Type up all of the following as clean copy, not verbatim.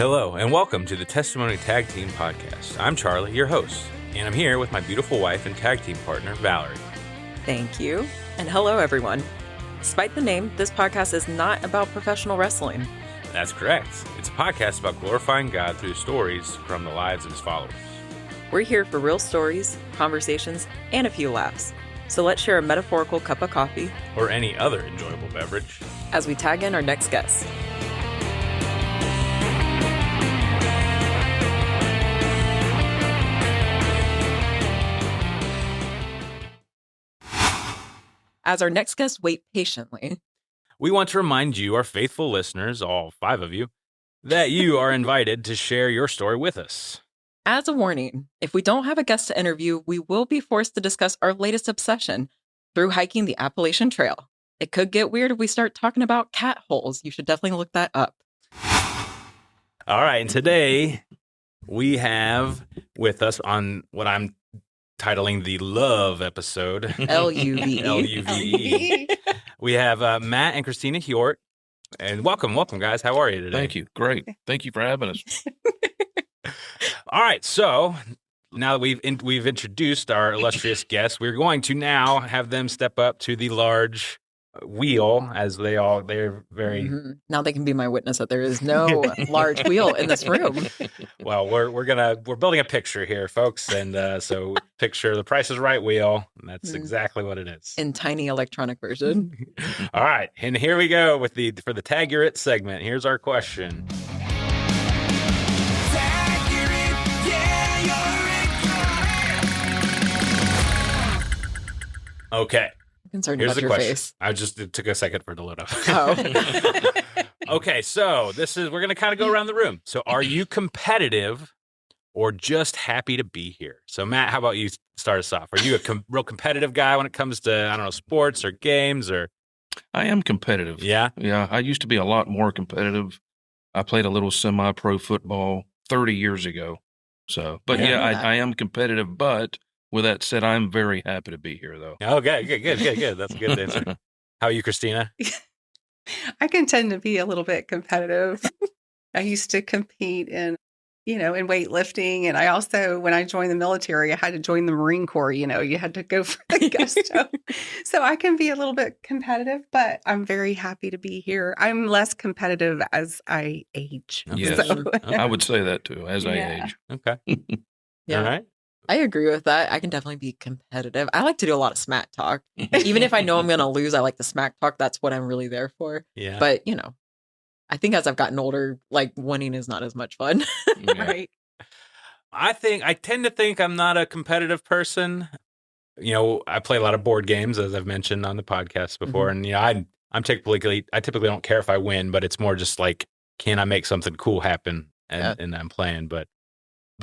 Hello, and welcome to the Testimony Tag Team Podcast. I'm Charlie, your host, and I'm here with my beautiful wife and tag team partner, Valerie. Thank you. And hello, everyone. Despite the name, this podcast is not about professional wrestling. That's correct. It's a podcast about glorifying God through stories from the lives of his followers. We're here for real stories, conversations, and a few laughs. So let's share a metaphorical cup of coffee, Or any other enjoyable beverage. as we tag in our next guest. As our next guests wait patiently, We want to remind you, our faithful listeners, all 5 of you, that you are invited to share your story with us. as a warning, if we don't have a guest to interview, we will be forced to discuss our latest obsession through hiking the Appalachian Trail. It could get weird if we start talking about cat holes. You should definitely look that up. All right, and today we have with us on what I'm titling the LUVE episode. LUVE. LUVE. We have Matt and Christina Hjort. And welcome, guys. How are you today? Thank you. Great. Thank you for having us. All right, so now that we've introduced our illustrious guests, we're going to now have them step up to the large wheel, as they're very Now they can be my witness that there is no large wheel in this room. well. We're building a picture here, folks, and so picture the Price is Right wheel. And that's exactly what it is. In tiny electronic version. All right, and here we go for the Tag Your It segment. Here's our question. Okay. Concerned Here's about the your question. face. It took a second for it to load up. Oh. Okay, so we're going to kind of go around the room. So are you competitive or just happy to be here? So Matt, how about you start us off? Are you a real competitive guy when it comes to, I don't know, sports or games or? I am competitive. Yeah? Yeah. I used to be a lot more competitive. I played a little semi-pro football 30 years ago. So, but I am competitive. But with that said, I'm very happy to be here, though. Okay, good. That's a good answer. How are you, Christina? I can tend to be a little bit competitive. I used to compete in weightlifting. And I also, when I joined the military, I had to join the Marine Corps. You had to go for the gusto. So I can be a little bit competitive, but I'm very happy to be here. I'm less competitive as I age. Yes. So. I would say that, too, as I age. Okay. Yeah. All right. I agree with that. I can definitely be competitive. I like to do a lot of smack talk. Even if I know I'm going to lose, I like the smack talk. That's what I'm really there for. Yeah. But, I think as I've gotten older, like winning is not as much fun. Yeah. Right. I tend to think I'm not a competitive person. I play a lot of board games, as I've mentioned on the podcast before. And, I typically don't care if I win, but it's more just like, can I make something cool happen? And I'm playing, but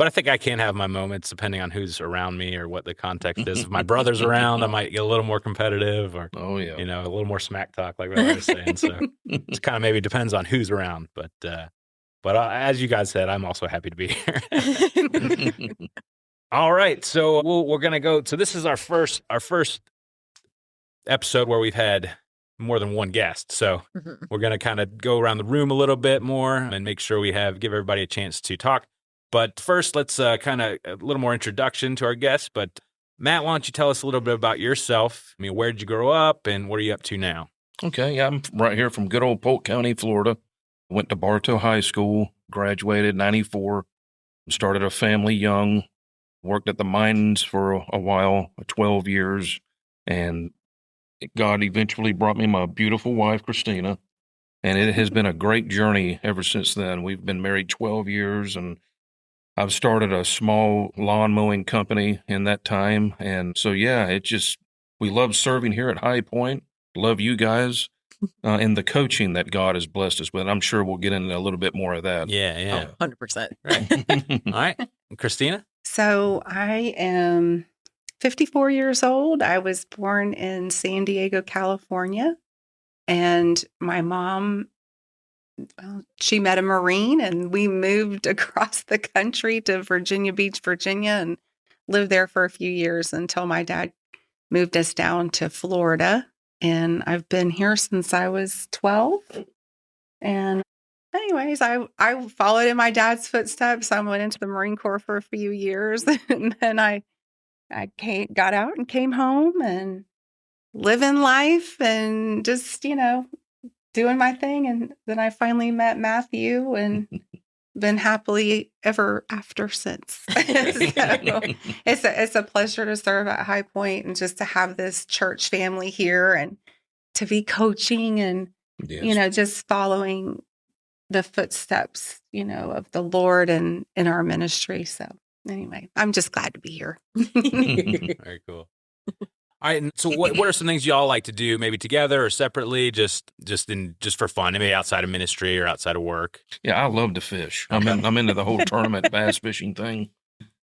I think I can have my moments depending on who's around me or what the context is. If my brother's around, I might get a little more competitive or, Oh, yeah. a little more smack talk, like I was saying. So it kind of maybe depends on who's around. But as you guys said, I'm also happy to be here. All right. So we're going to go. So this is our first episode where we've had more than one guest. So we're going to kind of go around the room a little bit more and make sure give everybody a chance to talk. But first, let's kind of a little more introduction to our guests. But Matt, why don't you tell us a little bit about yourself? I mean, where did you grow up and what are you up to now? Okay. Yeah, I'm right here from good old Polk County, Florida. Went to Bartow High School, graduated 94, started a family young, worked at the mines for a while, 12 years, and God eventually brought me my beautiful wife, Christina, and it has been a great journey ever since then. We've been married 12 years, and I've started a small lawn mowing company in that time, and so, we love serving here at HighPoint, love you guys, and the coaching that God has blessed us with. I'm sure we'll get into a little bit more of that. Yeah. 100%. Right. All right. Christina? So I am 54 years old. I was born in San Diego, California. And my mom, she met a Marine and we moved across the country to Virginia Beach, Virginia, and lived there for a few years until my dad moved us down to Florida. And I've been here since I was 12. And anyways, I followed in my dad's footsteps. I went into the Marine Corps for a few years, and then I got out and came home and living life and just, doing my thing. And then I finally met Matthew and been happily ever after since. So it's a pleasure to serve at HighPoint and just to have this church family here and to be coaching and, Yes. just following the footsteps, of the Lord and in our ministry. So anyway, I'm just glad to be here. Very cool. All right. And so what are some things y'all like to do, maybe together or separately, just for fun, maybe outside of ministry or outside of work? Yeah, I love to fish. I'm into the whole tournament bass fishing thing.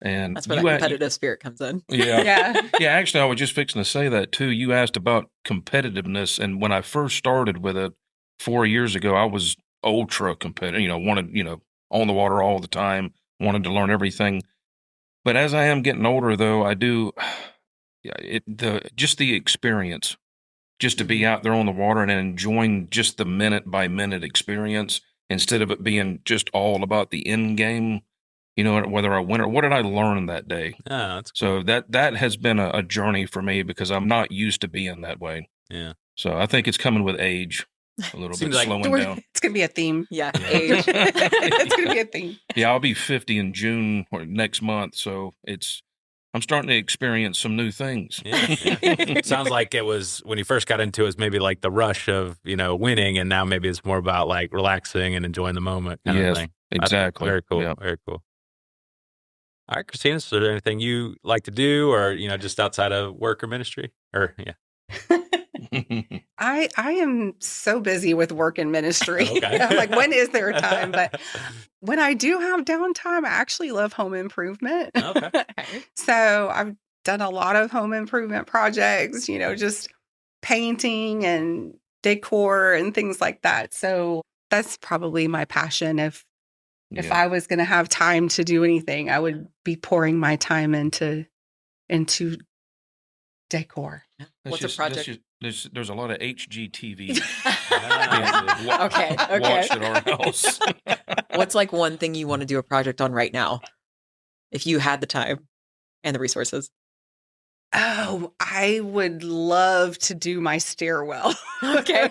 And That's where that competitive spirit comes in. Yeah. Yeah. Yeah, actually, I was just fixing to say that too. You asked about competitiveness, and when I first started with it 4 years ago, I was ultra competitive. Wanted on the water all the time, wanted to learn everything. But as I am getting older, though, I do. Yeah, just the experience, just to be out there on the water and enjoying just the minute by minute experience instead of it being just all about the end game. Whether I win or what did I learn that day? Oh, that's cool. So that has been a journey for me because I'm not used to being that way. Yeah. So I think it's coming with age, a little bit Seems like slowing down. It's going to be a theme. Yeah. Age. It's going to be a theme. Yeah, I'll be 50 in June or next month, so I'm starting to experience some new things. Yeah. It sounds like it was when you first got into it, was maybe like the rush of winning, and now maybe it's more about like relaxing and enjoying the moment kind of thing. Exactly. Very cool. Yeah. Very cool. All right, Christina, is there anything you like to do or, just outside of work or ministry? Or, yeah. I am so busy with work and ministry. Okay. I'm like, when is there time? But when I do have downtime, I actually love home improvement. Okay. So I've done a lot of home improvement projects, just painting and decor and things like that. So that's probably my passion. If I was going to have time to do anything, I would be pouring my time into decor. What's a project? There's a lot of HGTV Okay. watched at our house. What's like one thing you want to do a project on right now, if you had the time and the resources? Oh, I would love to do my stairwell. Okay.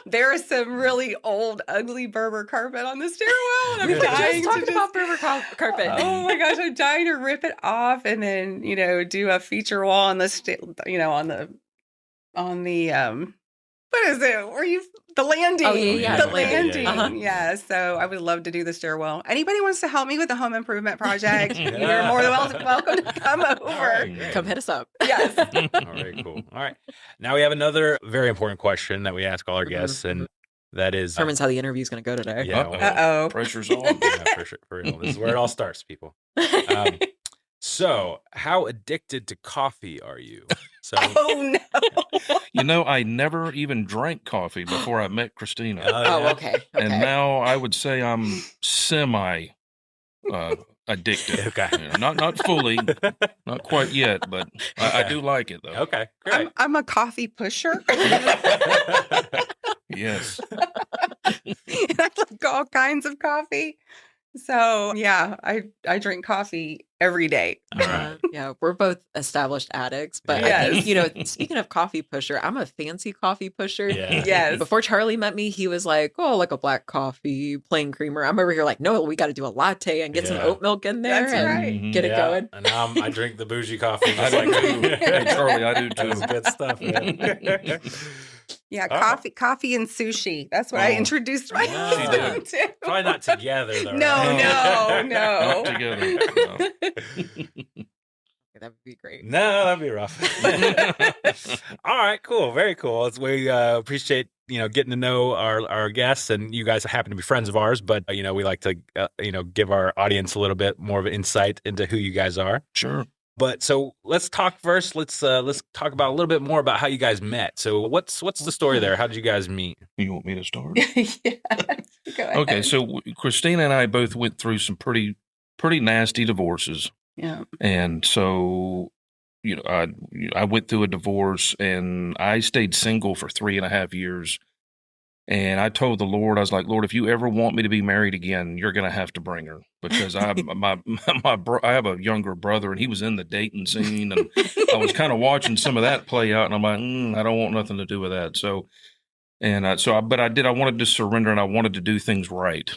There is some really old, ugly Berber carpet on the stairwell. And I'm We were dying just talking to about Berber carpet. Oh my gosh, I'm dying to rip it off and then, do a feature wall on the on the what is it? The landing? Oh, yeah, the the landing. landing. Uh-huh. Yeah. So I would love to do the stairwell. Anybody wants to help me with a home improvement project? Yeah. You're more than welcome to come over. right. Come hit us up. Yes. All right, cool. All right. Now we have another very important question that we ask all our guests, and that is Determines how the interview is going to go today. Yeah. Uh-oh. Pressure's on. Yeah, for sure. For real. This is where it all starts, people. So, how addicted to coffee are you? So, Oh no. I never even drank coffee before I met Christina. Oh, yeah. okay. And now I would say I'm semi addicted. Okay. Not fully, not quite yet, but I do like it though. Okay, great. I'm a coffee pusher. Yes. And I like all kinds of coffee. So yeah, I drink coffee every day. All right. Yeah, we're both established addicts, but Yes. I think, speaking of coffee pusher, I'm a fancy coffee pusher. Yeah. Yes. Before Charlie met me, he was like, oh, like a black coffee, plain creamer. I'm over here like, no, we got to do a latte and get some Yeah. oat milk in there That's and right. get it Yeah. going. And now I drink the bougie coffee. I Just do like too. Hey, Charlie, I do too. That's good stuff. Man. Yeah, Oh. coffee and sushi. That's what I Oh. introduced Wow. myself to. Probably not together, though. No, right? no. Not together. No. That would be great. No, that'd be rough. All right, cool, very cool. We appreciate getting to know our guests, and you guys happen to be friends of ours. But we like to give our audience a little bit more of an insight into who you guys are. Sure. But so let's talk first. Let's talk about a little bit more about how you guys met. So what's the story there? How did you guys meet? You want me to start? Yeah. Go ahead. Okay, so Christina and I both went through some pretty nasty divorces. Yeah. And so, I went through a divorce and I stayed single for 3.5 years. And I told the Lord, I was like, Lord, if you ever want me to be married again, you're going to have to bring her, because I have a younger brother, and he was in the dating scene, and I was kind of watching some of that play out, and I'm like, I don't want nothing to do with that. So, but I wanted to surrender, and I wanted to do things right,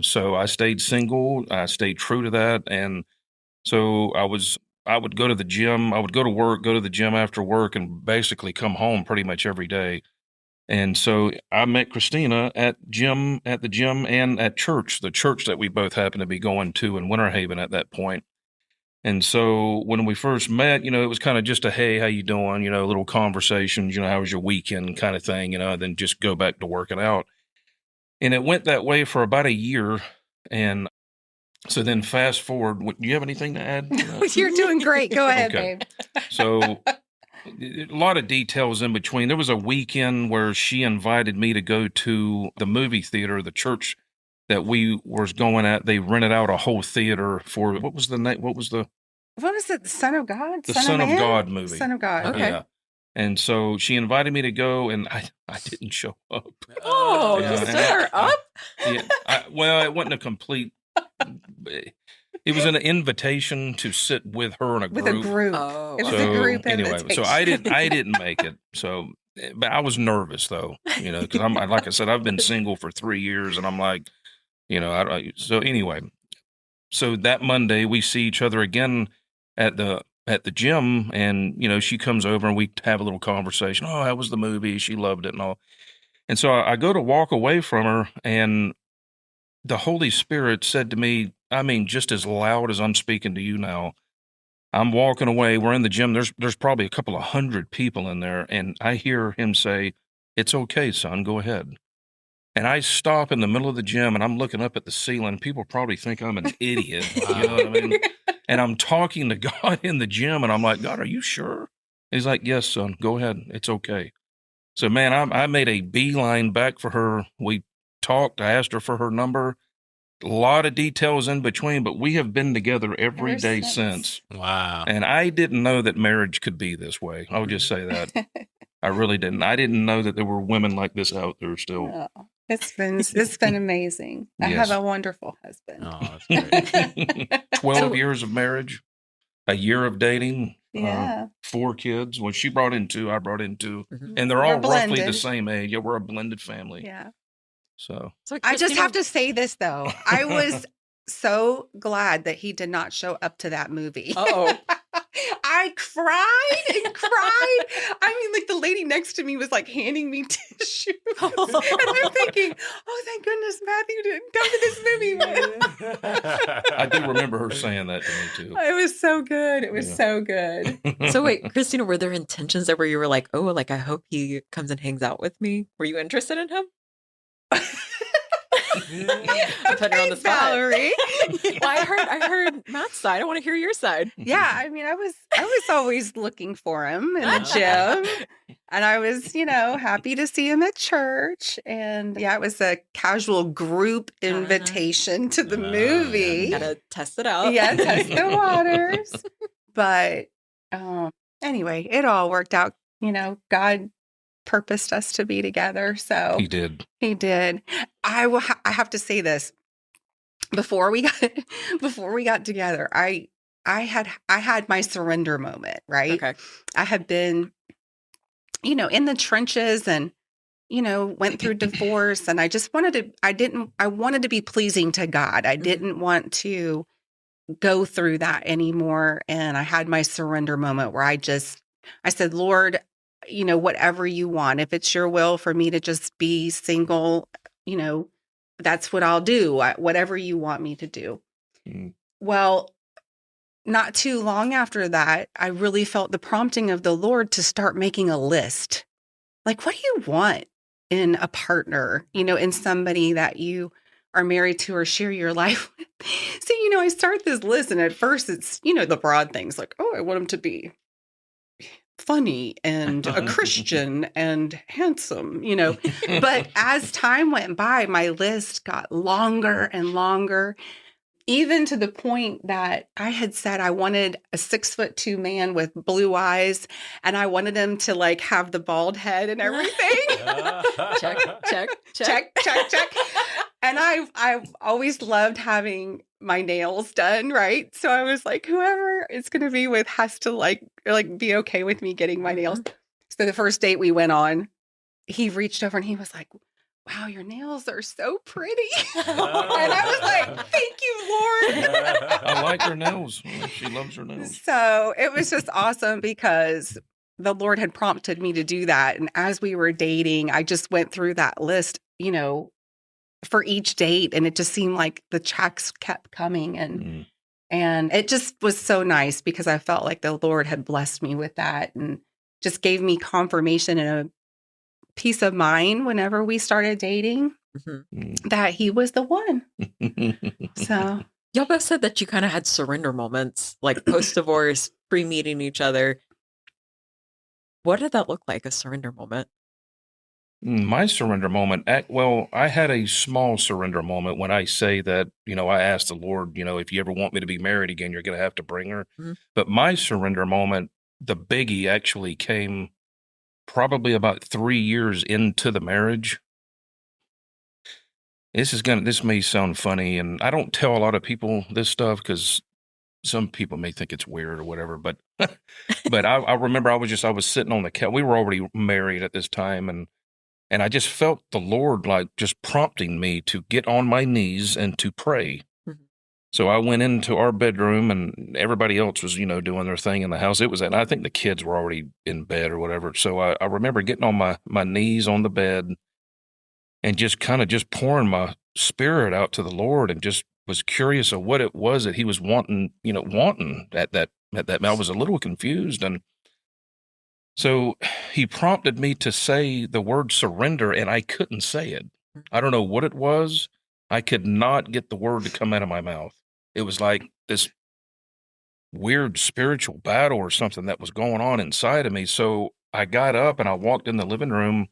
so I stayed single. I stayed true to that. And so I would go to the gym. I would go to work, go to the gym after work, and basically come home pretty much every day. And so I met Christina at the gym and at church, the church that we both happened to be going to in Winter Haven at that point. And so when we first met, it was kind of just a, hey, how you doing? Little conversations, how was your weekend kind of thing, then just go back to working out. And it went that way for about a year. And so then fast forward, do you have anything to add? You're doing great. Go ahead, Okay. babe. So a lot of details in between. There was a weekend where she invited me to go to the movie theater, the church that we was going at. They rented out a whole theater for, what was the name? What was it? The Son of God? Son of God movie. Son of God. Okay. Yeah. And so she invited me to go, and I didn't show up. Oh, Yeah. you stood her up? Yeah. Well, it wasn't a complete. It was an invitation to sit with her in a group. With a group. Oh, It was So a group anyway, invitation. so I didn't make it. So, but I was nervous though, because like I said, I've been single for 3 years, and I'm like, so anyway, so that Monday we see each other again at the gym, and she comes over and we have a little conversation. Oh, how was the movie? She loved it and all. And so I go to walk away from her, and the Holy Spirit said to me, just as loud as I'm speaking to you now, I'm walking away. We're in the gym. There's probably a couple of 100 people in there, and I hear him say, "It's okay, son, go ahead." And I stop in the middle of the gym, and I'm looking up at the ceiling. People probably think I'm an idiot. You know what I mean? And I'm talking to God in the gym, and I'm like, God, are you sure? And he's like, yes, son, go ahead. It's okay. So, man, I made a beeline back for her. We talked. I asked her for her number. A lot of details in between, but we have been together every Ever day since. since. Wow. And I didn't know that marriage could be this way. I'll just say that. I really didn't. I didn't know that there were women like this out there still. Oh, it's been amazing. I Yes. have a wonderful husband. Oh, that's great. 12 years of marriage, a year of dating, Yeah. 4 kids. Well, she brought in 2, I brought in 2. Mhm. And they're all We're roughly the blended. same age. Yeah, we're a blended family. Yeah. So, So I just Christina- have to say this though. I was so glad that he did not show up to that movie. Uh-oh. I cried and cried. I mean, like the lady next to me was like handing me tissues. And I'm thinking, oh, thank goodness Matthew didn't come to this movie. I do remember her saying that to me too. It was so good. It was Yeah. so good. So wait, Christina, were there intentions there where you were like, oh, like I hope he comes and hangs out with me? Were you interested in him? I'm putting her on the spot. Valerie. Well, I heard Matt's side. I want to hear your side. Yeah, I mean, I was always looking for him in the gym, and I was, happy to see him at church. And yeah, it was a casual group invitation to the Oh, movie. Gotta test it out. Yeah, test the waters. But anyway, it all worked out. God purposed us to be together, so He did. He did. I have to say this. Before we got together, I had my surrender moment, right? Okay. I had been, in the trenches and, went through divorce, and I just wanted to be pleasing to God. I didn't want to go through that anymore. And I had my surrender moment where I said, Lord, whatever you want, if it's your will for me to just be single, that's what I'll do. Whatever you want me to do. Mm. Well, not too long after that, I really felt the prompting of the Lord to start making a list. Like, what do you want in a partner, in somebody that you are married to or share your life with? So, I start this list, and at first it's, the broad things like, oh, I want him to be funny and a Christian and handsome, But as time went by, my list got longer and longer. even to the point that I had said I wanted a 6'2" man with blue eyes, and I wanted him to like have the bald head and everything. Check, check, check, check, check. And I've always loved having my nails done, right? So I was like, whoever it's going to be with has to like be okay with me getting my nails. So the first date we went on, he reached over and he was like, wow, your nails are so pretty. And I was like, thank you, Lord. I like her nails. She loves her nails. So it was just awesome because the Lord had prompted me to do that. And as we were dating, I just went through that list, for each date. And it just seemed like the checks kept coming. And it just was so nice because I felt like the Lord had blessed me with that and just gave me confirmation and a peace of mind whenever we started dating that he was the one. So y'all both said that you kind of had surrender moments, like post-divorce, pre-meeting each other. What did that look like, a surrender moment? My surrender moment, I had a small surrender moment when I say that, I asked the Lord, if you ever want me to be married again, you're going to have to bring her. But my surrender moment, the biggie actually came probably about 3 years into the marriage. This may sound funny, and I don't tell a lot of people this stuff because some people may think it's weird or whatever, but I remember I was sitting on the couch. We were already married at this time, and I just felt the Lord like just prompting me to get on my knees and to pray. So I went into our bedroom and everybody else was, doing their thing in the house. And I think the kids were already in bed or whatever. So I remember getting on my knees on the bed and just kind of just pouring my spirit out to the Lord and just was curious of what it was that he was wanting at that. I was a little confused. And so he prompted me to say the word surrender and I couldn't say it. I don't know what it was. I could not get the word to come out of my mouth. It was like this weird spiritual battle or something that was going on inside of me. So I got up and I walked in the living room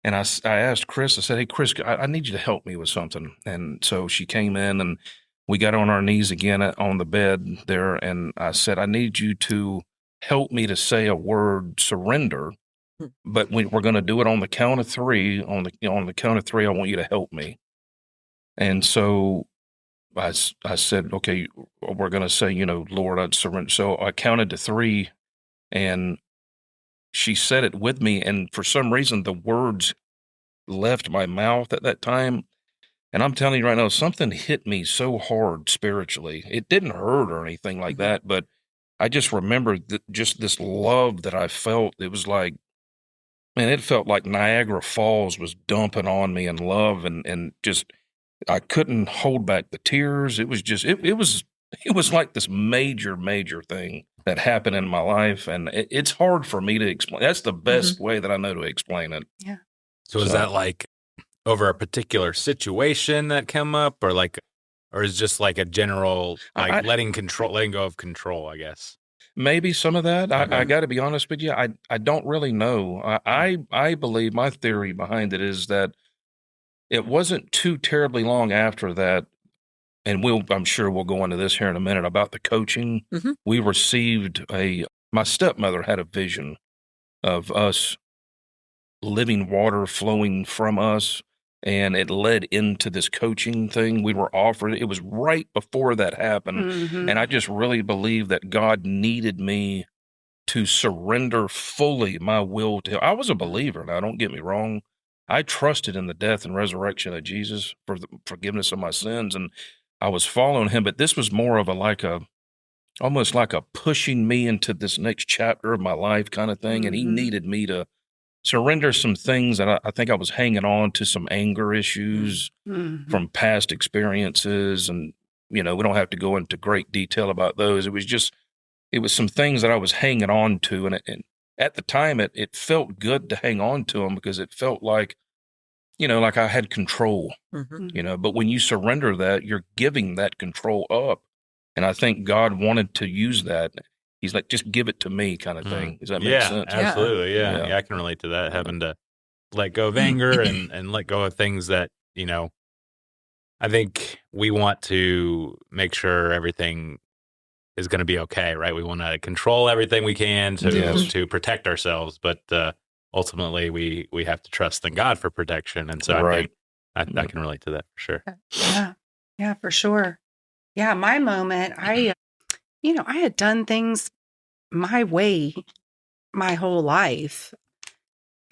and I asked Chris, I said, hey, Chris, I need you to help me with something. And so she came in and we got on our knees again on the bed there. And I said, I need you to help me to say a word, surrender. But we're going to do it on the count of three. On the count of three, I want you to help me. And so I said, okay, we're going to say, Lord, I'd surrender. So I counted to three and she said it with me. And for some reason, the words left my mouth at that time. And I'm telling you right now, something hit me so hard spiritually. It didn't hurt or anything like that, but I just remember just this love that I felt. It was like, man, it felt like Niagara Falls was dumping on me in love and just, I couldn't hold back the tears. It was just, it was like this major, major thing that happened in my life. And it's hard for me to explain. That's the best way that I know to explain it. Yeah. So is that like over a particular situation that came up or is just like a general, like letting go of control, I guess? Maybe some of that. I got to be honest with you. I don't really know. I believe my theory behind it is that it wasn't too terribly long after that, and I'm sure we'll go into this here in a minute about the coaching. We received my stepmother had a vision of us living water flowing from us, and it led into this coaching thing we were offered. It was right before that happened, and I just really believe that God needed me to surrender fully my will to him. I was a believer. Now, don't get me wrong. I trusted in the death and resurrection of Jesus for the forgiveness of my sins, and I was following him. But this was more of almost like a pushing me into this next chapter of my life kind of thing. And he needed me to surrender some things that I think I was hanging on to, some anger issues from past experiences. And, we don't have to go into great detail about those. It was some things that I was hanging on to. And at the time, it felt good to hang on to them because it felt like, like I had control, but when you surrender that, you're giving that control up. And I think God wanted to use that. He's like, just give it to me kind of thing. Does that make sense? Absolutely. Yeah. I can relate to that. Having to let go of anger and let go of things that, I think we want to make sure everything is going to be okay, right? We want to control everything we can Yes. to protect ourselves, but ultimately we have to trust in God for protection. And so Right. I think I can relate to that for sure. Yeah, for sure. Yeah, my moment, I had done things my way my whole life.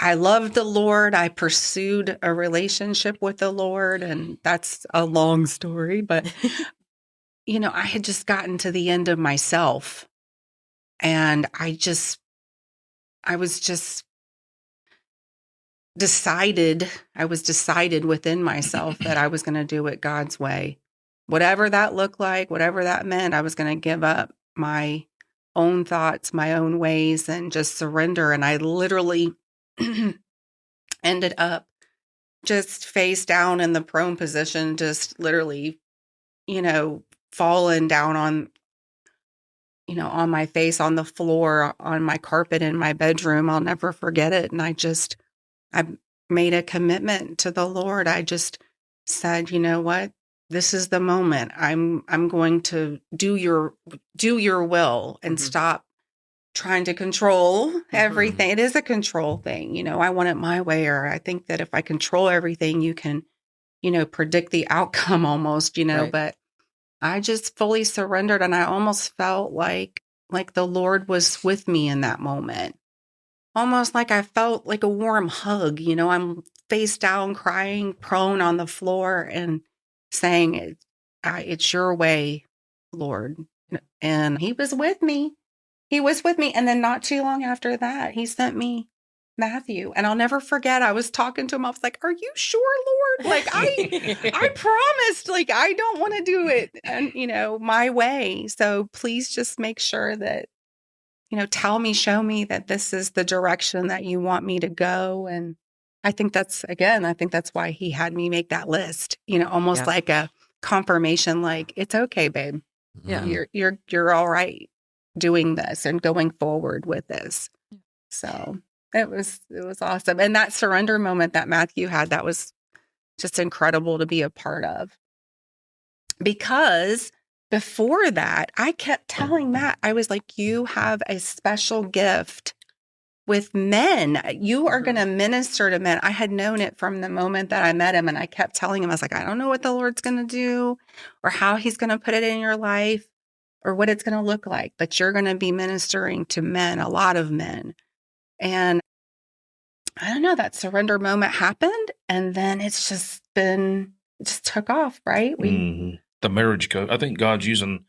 I loved the Lord. I pursued a relationship with the Lord, and that's a long story, but I had just gotten to the end of myself, and I was just decided, I was decided within myself that I was going to do it God's way. Whatever that looked like, whatever that meant, I was going to give up my own thoughts, my own ways, and just surrender. And I literally ended up just face down in the prone position, just literally, falling down on my face on the floor, on my carpet in my bedroom. I'll never forget it. And I made a commitment to the Lord. I just said, you know what? This is the moment. I'm going to do your will and stop trying to control everything. It is a control thing. I want it my way, or I think that if I control everything, you can, predict the outcome almost, Right. but I just fully surrendered, and I almost felt like the Lord was with me in that moment. Almost like I felt like a warm hug. I'm face down, crying, prone on the floor, and saying, it's your way, Lord. And he was with me. He was with me. And then not too long after that, he sent me Matthew. And I'll never forget, I was talking to him. I was like, are you sure, Lord? Like, I promised, like, I don't want to do it and, my way. So please just make sure that, tell me, show me that this is the direction that you want me to go. And I think that's why he had me make that list, almost like a confirmation, like, it's okay, babe. Yeah. You're all right doing this and going forward with this. So it was awesome. And that surrender moment that Matthew had, that was just incredible to be a part of. Because before that, I kept telling Matt, I was like, you have a special gift with men. You are going to minister to men. I had known it from the moment that I met him. And I kept telling him, I was like, I don't know what the Lord's going to do or how he's going to put it in your life or what it's going to look like. But you're going to be ministering to men, a lot of men. And I don't know, that surrender moment happened. And then it just took off, right? The marriage coach. I think God's using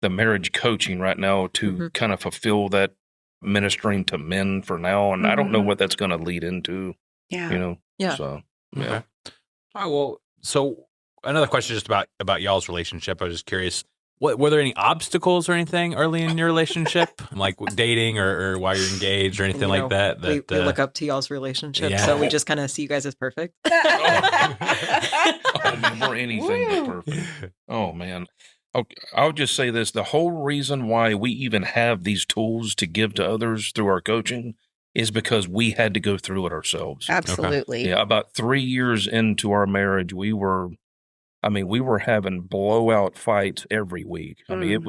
the marriage coaching right now to kind of fulfill that ministering to men for now. And I don't know what that's going to lead into. Yeah. Yeah. So, Okay. All right, well, so another question just about y'all's relationship. I was just curious, were there any obstacles or anything early in your relationship, like dating or while you're engaged or anything like that? We look up to y'all's relationship, Yeah. so we just kind of see you guys as perfect. We're anything but perfect. Oh, man. Okay, I'll just say this. The whole reason why we even have these tools to give to others through our coaching is because we had to go through it ourselves. Absolutely. Yeah, about 3 years into our marriage, we were having blowout fights every week. I mean, it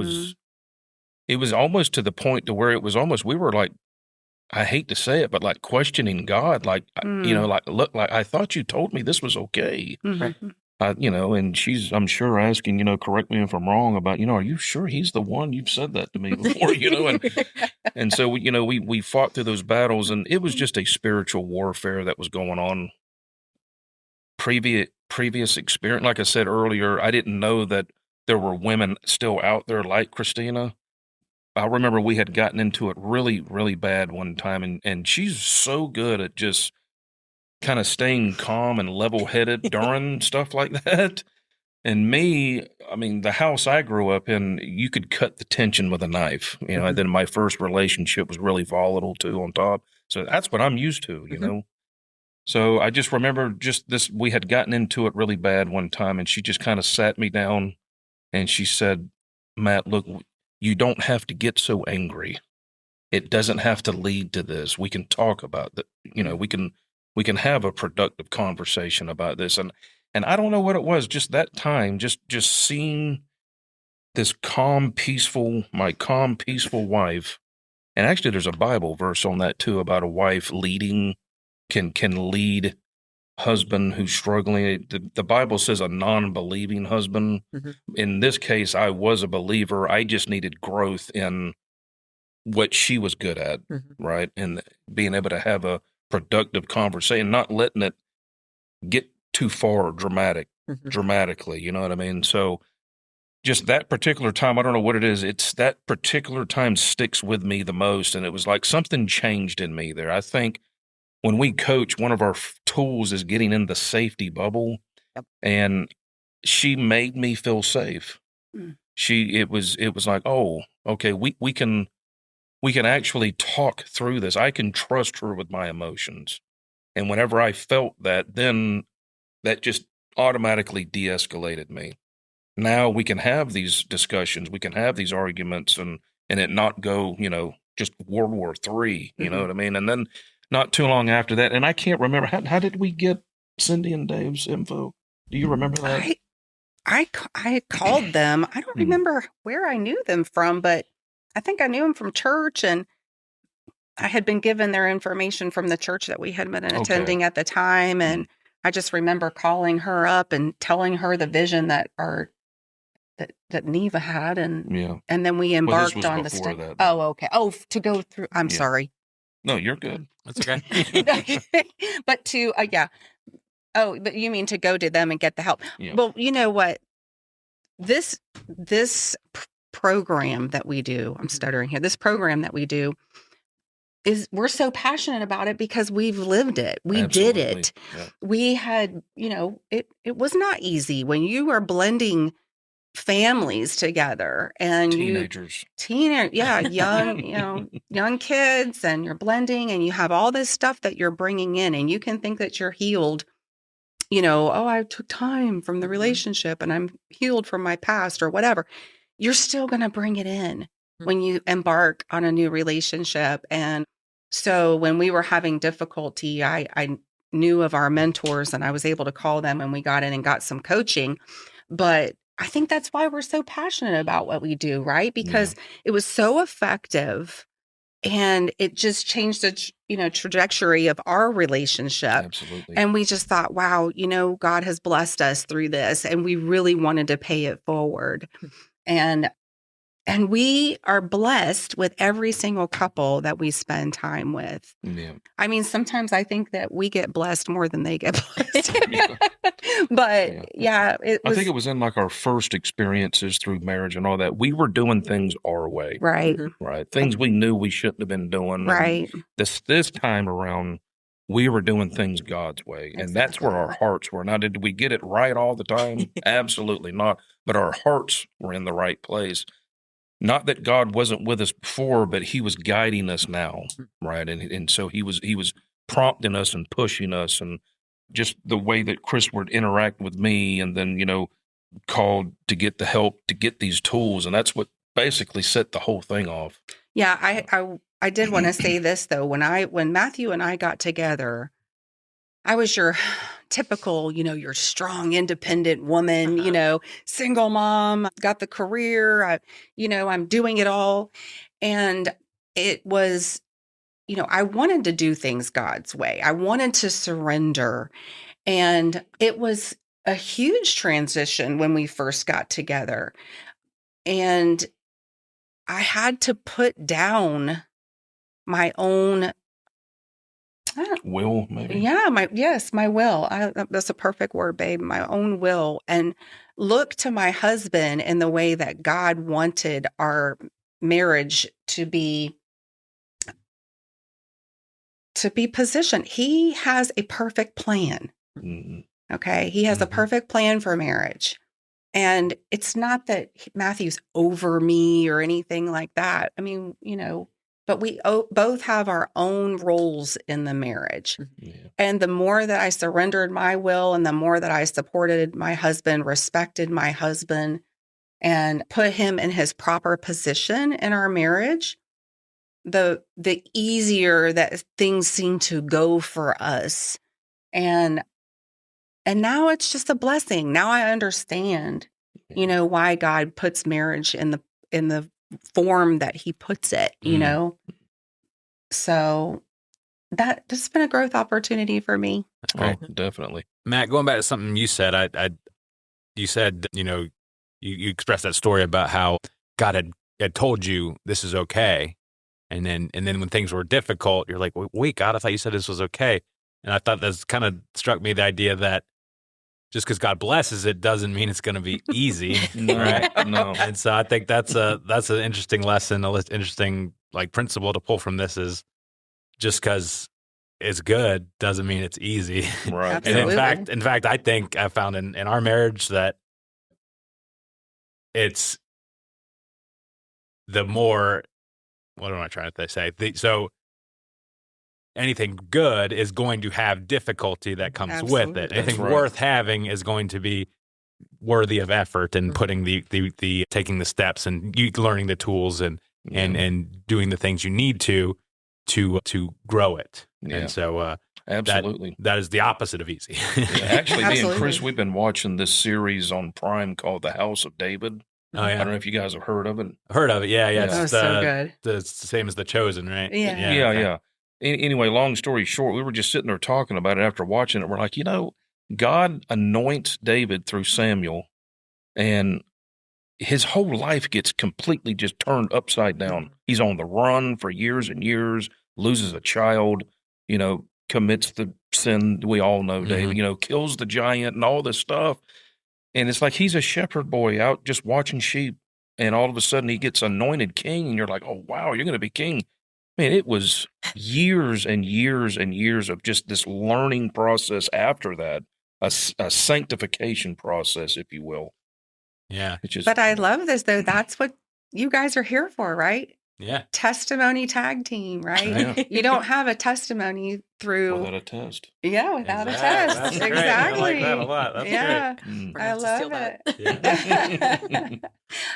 was almost to the point to where it was almost, we were like, I hate to say it, but like questioning God, like, look, like, I thought you told me this was okay. And she's, I'm sure, asking, correct me if I'm wrong about, are you sure he's the one? You've said that to me before, and so, we fought through those battles, and it was just a spiritual warfare that was going on. Previous experience, like I said earlier, I didn't know that there were women still out there like Christina. I remember we had gotten into it really, really bad one time, and she's so good at just kind of staying calm and level-headed during stuff like that. And me, I mean, the house I grew up in, you could cut the tension with a knife, and then my first relationship was really volatile too on top. So that's what I'm used to, So I just remember we had gotten into it really bad one time, and she just kind of sat me down and she said, Matt, look, you don't have to get so angry. It doesn't have to lead to this. We can talk about that. We can we can have a productive conversation about this. And I don't know what it was, just that time, just seeing this calm, peaceful wife. And actually there's a Bible verse on that too, about a wife leading, can lead husband who's struggling. The Bible says a non-believing husband. In this case, I was a believer. I just needed growth in what she was good at, right? And being able to have a productive conversation, not letting it get too far dramatically, you know what I mean? So just that particular time, I don't know what it is. It's that particular time sticks with me the most. And it was like something changed in me there. I think when we coach, one of our tools is getting in the safety bubble. Yep. And she made me feel safe. It was like, oh, okay, we can actually talk through this. I can trust her with my emotions. And whenever I felt that, then that just automatically de-escalated me. Now we can have these discussions, we can have these arguments, and it not go, just World War III, you know what I mean? And then not too long after that, and I can't remember, how did we get Cindy and Dave's info? Do you remember that? I called them. I don't remember where I knew them from, but I think I knew them from church, and I had been given their information from the church that we had been attending at the time. And I just remember calling her up and telling her the vision that Neva had. And then we embarked on the study. Oh, okay. Oh, to go through. I'm sorry. No, you're good. That's okay. But Oh, but you mean to go to them and get the help? Yeah. Well, you know what? This program that we do, I'm stuttering here. This program that we do we're so passionate about it because we've lived it. We did it. Yeah. We had, it was not easy when you are blending families together and teenagers, young kids, and you're blending and you have all this stuff that you're bringing in, and you can think that you're healed. I took time from the relationship and I'm healed from my past or whatever. You're still going to bring it in when you embark on a new relationship. And so when we were having difficulty, I knew of our mentors and I was able to call them, and we got in and got some coaching. But I think that's why we're so passionate about what we do, right? Because it was so effective. And it just changed the trajectory of our relationship. Absolutely. And we just thought, wow, God has blessed us through this, and we really wanted to pay it forward. And we are blessed with every single couple that we spend time with. Yeah. I mean, sometimes I think that we get blessed more than they get blessed. But I think it was in like our first experiences through marriage and all that. We were doing things our way. Right. Right. Things we knew we shouldn't have been doing. Right. And this time around, we were doing things God's way. And that's where our hearts were. Now, did we get it right all the time? Absolutely not. But our hearts were in the right place. Not that God wasn't with us before, but he was guiding us now, right? And so he was prompting us and pushing us, and just the way that Chris would interact with me, and then, called to get the help to get these tools. And that's what basically set the whole thing off. Yeah, I did want to say this though. When Matthew and I got together, I was your typical, your strong, independent woman, single mom, got the career, I'm doing it all. And it was, I wanted to do things God's way. I wanted to surrender. And it was a huge transition when we first got together. And I had to put down my own will, maybe. Yeah, my will. That's a perfect word, babe. My own will, and look to my husband in the way that God wanted our marriage to be positioned. He has a perfect plan. Mm-hmm. Okay, he has a perfect plan for marriage. And it's not that Matthew's over me or anything like that. I mean, but we both have our own roles in the marriage. Yeah. And the more that I surrendered my will, and the more that I supported my husband, respected my husband, and put him in his proper position in our marriage, the easier that things seem to go for us. And now it's just a blessing. Now I understand, why God puts marriage in the form that he puts it, So that's been a growth opportunity for me. That's great. Oh, definitely. Matt, going back to something you said, you said, you expressed that story about how God had told you this is okay. And then when things were difficult, you're like, wait, God, I thought you said this was okay. And I thought that's kind of struck me the idea that just because God blesses it doesn't mean it's going to be easy. Right? No. And so I think that's an interesting lesson, interesting principle to pull from this is just because it's good doesn't mean it's easy. Right. Absolutely. And in fact, I think I found in our marriage that it's the more, what am I trying to say? So anything good is going to have difficulty that comes with it. Absolutely. Anything right. worth having is going to be worthy of effort and putting the taking the steps and you learning the tools and doing the things you need to grow it. Yeah. And so Absolutely. that is the opposite of easy. Actually, me and Absolutely. Chris, we've been watching this series on Prime called The House of David. Oh I yeah, don't know if you guys have heard of it. heard of it. Yeah. Yeah. It's Oh, so good. It's the same as The Chosen, right? Yeah. Yeah, okay. yeah. Anyway, long story short, we were just sitting there talking about it after watching it. We're like, God anoints David through Samuel, and his whole life gets completely just turned upside down. He's on the run for years and years, loses a child, commits the sin we all know, David, kills the giant and all this stuff. And it's like he's a shepherd boy out just watching sheep, and all of a sudden he gets anointed king, and you're like, oh, wow, you're going to be king. Man, it was years and years and years of just this learning process after that, a sanctification process, if you will. Yeah. But I love this, though. That's what you guys are here for, right? Yeah. Testimony tag team, right? Yeah. You don't have a testimony through Without a test. without a Exactly. test. That's great. Exactly. I like that a lot. That's yeah. Mm. We're I gonna have to love steal it. that.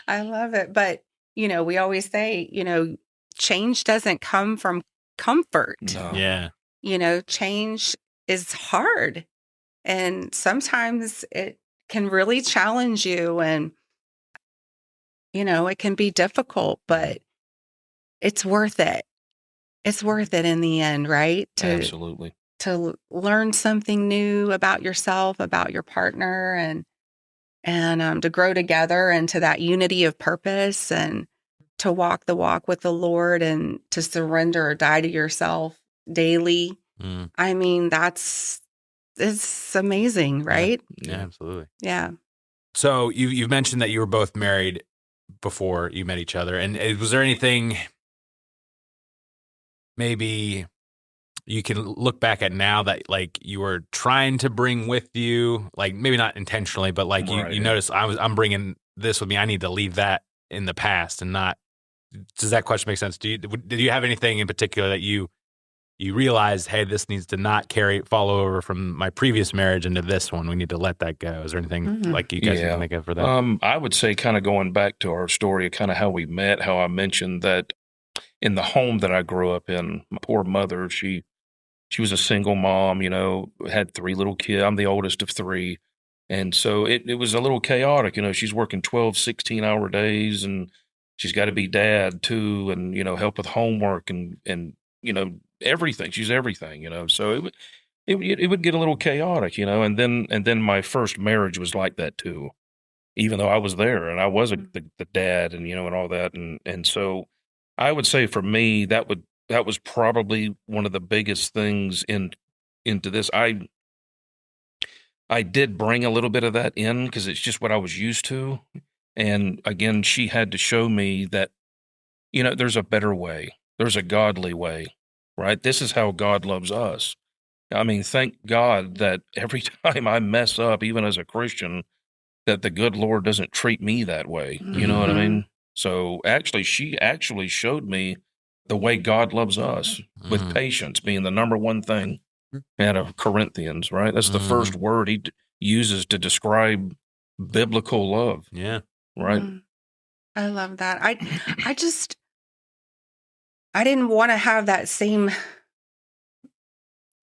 I love it. But, we always say, change doesn't come from comfort. No. Yeah. Change is hard. And sometimes it can really challenge you and, it can be difficult, but it's worth it. It's worth it in the end, right? Absolutely. To learn something new about yourself, about your partner, and to grow together into that unity of purpose and to walk the walk with the Lord and to surrender or die to yourself daily. Mm. I mean, it's amazing, right? Yeah, absolutely. Yeah. So you've mentioned that you were both married before you met each other, and was there anything maybe you can look back at now that you were trying to bring with you, maybe not intentionally, but you notice I'm bringing this with me. I need to leave that in the past and not. Does that question make sense? Did you have anything in particular that you realized, hey, this needs to not follow over from my previous marriage into this one? We need to let that go. Is there anything you guys can think of for that? I would say kind of going back to our story, kind of how we met, how I mentioned that in the home that I grew up in, my poor mother, she was a single mom, had 3 little kids. I'm the oldest of 3. And so it was a little chaotic. She's working 12, 16-hour days, and she's got to be dad too, and, help with homework and everything. She's everything, so it would get a little chaotic, and then my first marriage was like that too, even though I was there and I wasn't the dad and, and all that. And so I would say for me, that was probably one of the biggest things into this. I did bring a little bit of that in because it's just what I was used to. And again, she had to show me that, there's a better way. There's a godly way, right? This is how God loves us. I mean, thank God that every time I mess up, even as a Christian, that the good Lord doesn't treat me that way. You know what I mean? So she actually showed me the way God loves us, with patience being the number one thing out of Corinthians, right? That's the first word he uses to describe biblical love. Yeah. Right. I love that. I just, I didn't want to have that same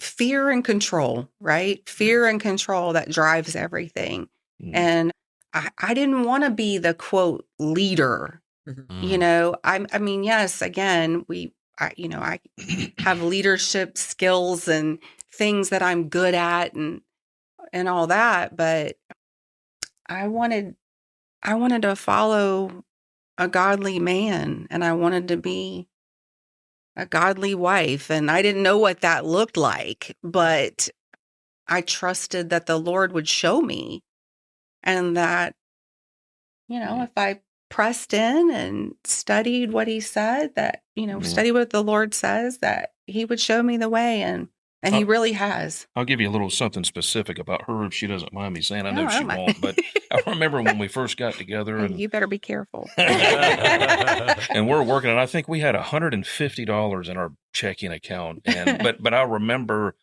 fear and control, right? Fear and control that drives everything. Mm. And I didn't want to be the quote leader. You know, I mean, yes, again, I have leadership skills and things that I'm good at and all that, but I wanted to follow a godly man, and I wanted to be a godly wife, and I didn't know what that looked like, but I trusted that the Lord would show me, and that, if I pressed in and studied what he said, that, study what the Lord says, that he would show me the way, and he really has. I'll give you a little something specific about her if she doesn't mind me saying. I know No, I she don't mind. won't, but I remember when we first got together, Hey, and you better be careful. and we're working, and I think we had $150 in our checking account, and but I remember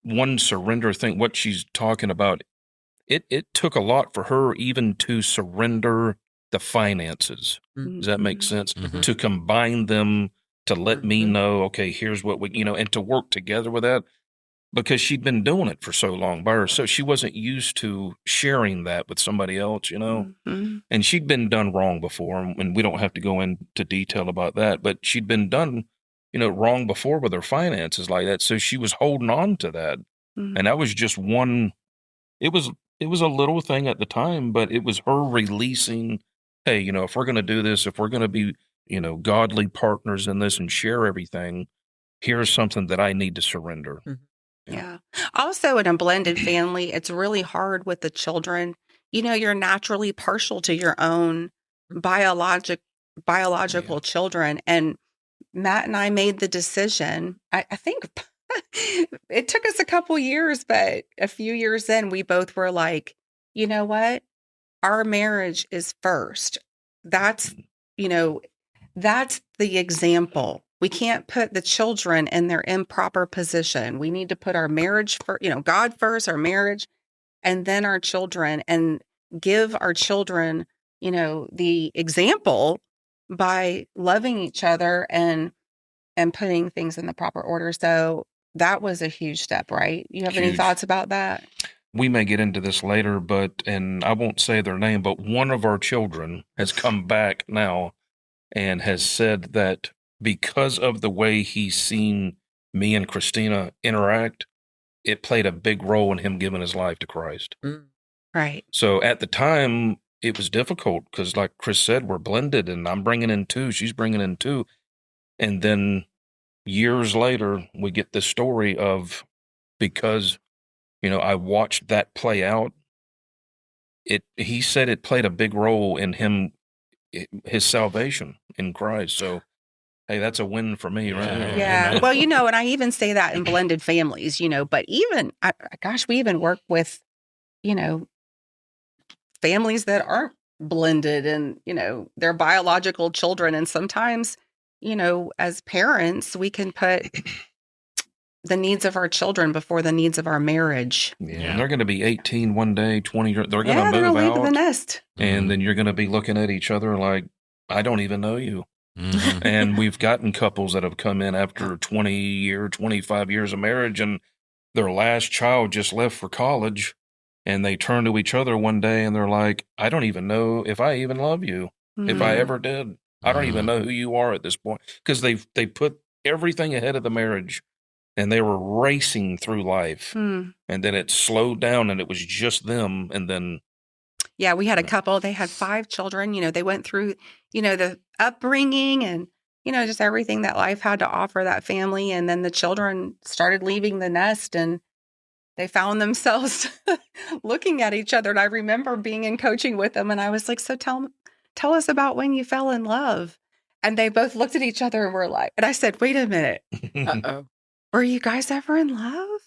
one surrender thing. What she's talking about, it took a lot for her even to surrender the finances. Does that make sense? Mhm. To combine them, to let me know, okay, here's what we, and to work together with that, because she'd been doing it for so long by herself. She wasn't used to sharing that with somebody else, Mhm. and she'd been done wrong before, and we don't have to go into detail about that, but she'd been done, wrong before with her finances like that. So she was holding on to that. Mhm. And that was just one, it was a little thing at the time, but it was her releasing, hey, if we're going to do this, if we're going to be, godly partners in this and share everything, here's something that I need to surrender. Yeah. Also, in a blended family, it's really hard with the children. You're naturally partial to your own biological children. And Matt and I made the decision. I think it took us a couple years, but a few years in, we both were like, you know what? Our marriage is first. That's, that's the example. We can't put the children in their improper position. We need to put our marriage first, God first, our marriage, and then our children, and give our children, the example by loving each other and putting things in the proper order. So that was a huge step, right? You have any Huge. thoughts about that? We may get into this later, and I won't say their name, but one of our children has come back now and has said that because of the way he's seen me and Christina interact, it played a big role in him giving his life to Christ. Right. So at the time, it was difficult because, like Chris said, we're blended, and I'm bringing in two, she's bringing in two. And then years later, we get this story of, because, I watched that play out, he said it played a big role in his salvation in Christ. So, hey, that's a win for me, right? Yeah. Yeah. Amen. Well, and I even say that in blended families, but even, we even work with, families that aren't blended, and, they're biological children. And sometimes, as parents, we can put the needs of our children before the needs of our marriage. Yeah. Yeah. And they're going to be 18 one day, 20, they're going to Yeah, they're move going to leave the out. nest. And then you're going to be looking at each other like, I don't even know you. Mhm. And we've gotten couples that have come in after 25 years of marriage, and their last child just left for college, and they turn to each other one day and they're like, I don't even know if I even love you, if I Mhm. ever did. I don't even know who you are at this point, because they put everything ahead of the marriage, and they were racing through life. Hmm. And then it slowed down, and it was just them. And then, Yeah, we had a couple, they had 5 children, they went through, the upbringing and, just everything that life had to offer that family. And then the children started leaving the nest, and they found themselves looking at each other. And I remember being in coaching with them, and I was like, so tell us about when you fell in love. And they both looked at each other and were like, and I said, wait a minute, Uh-oh. were you guys ever in love?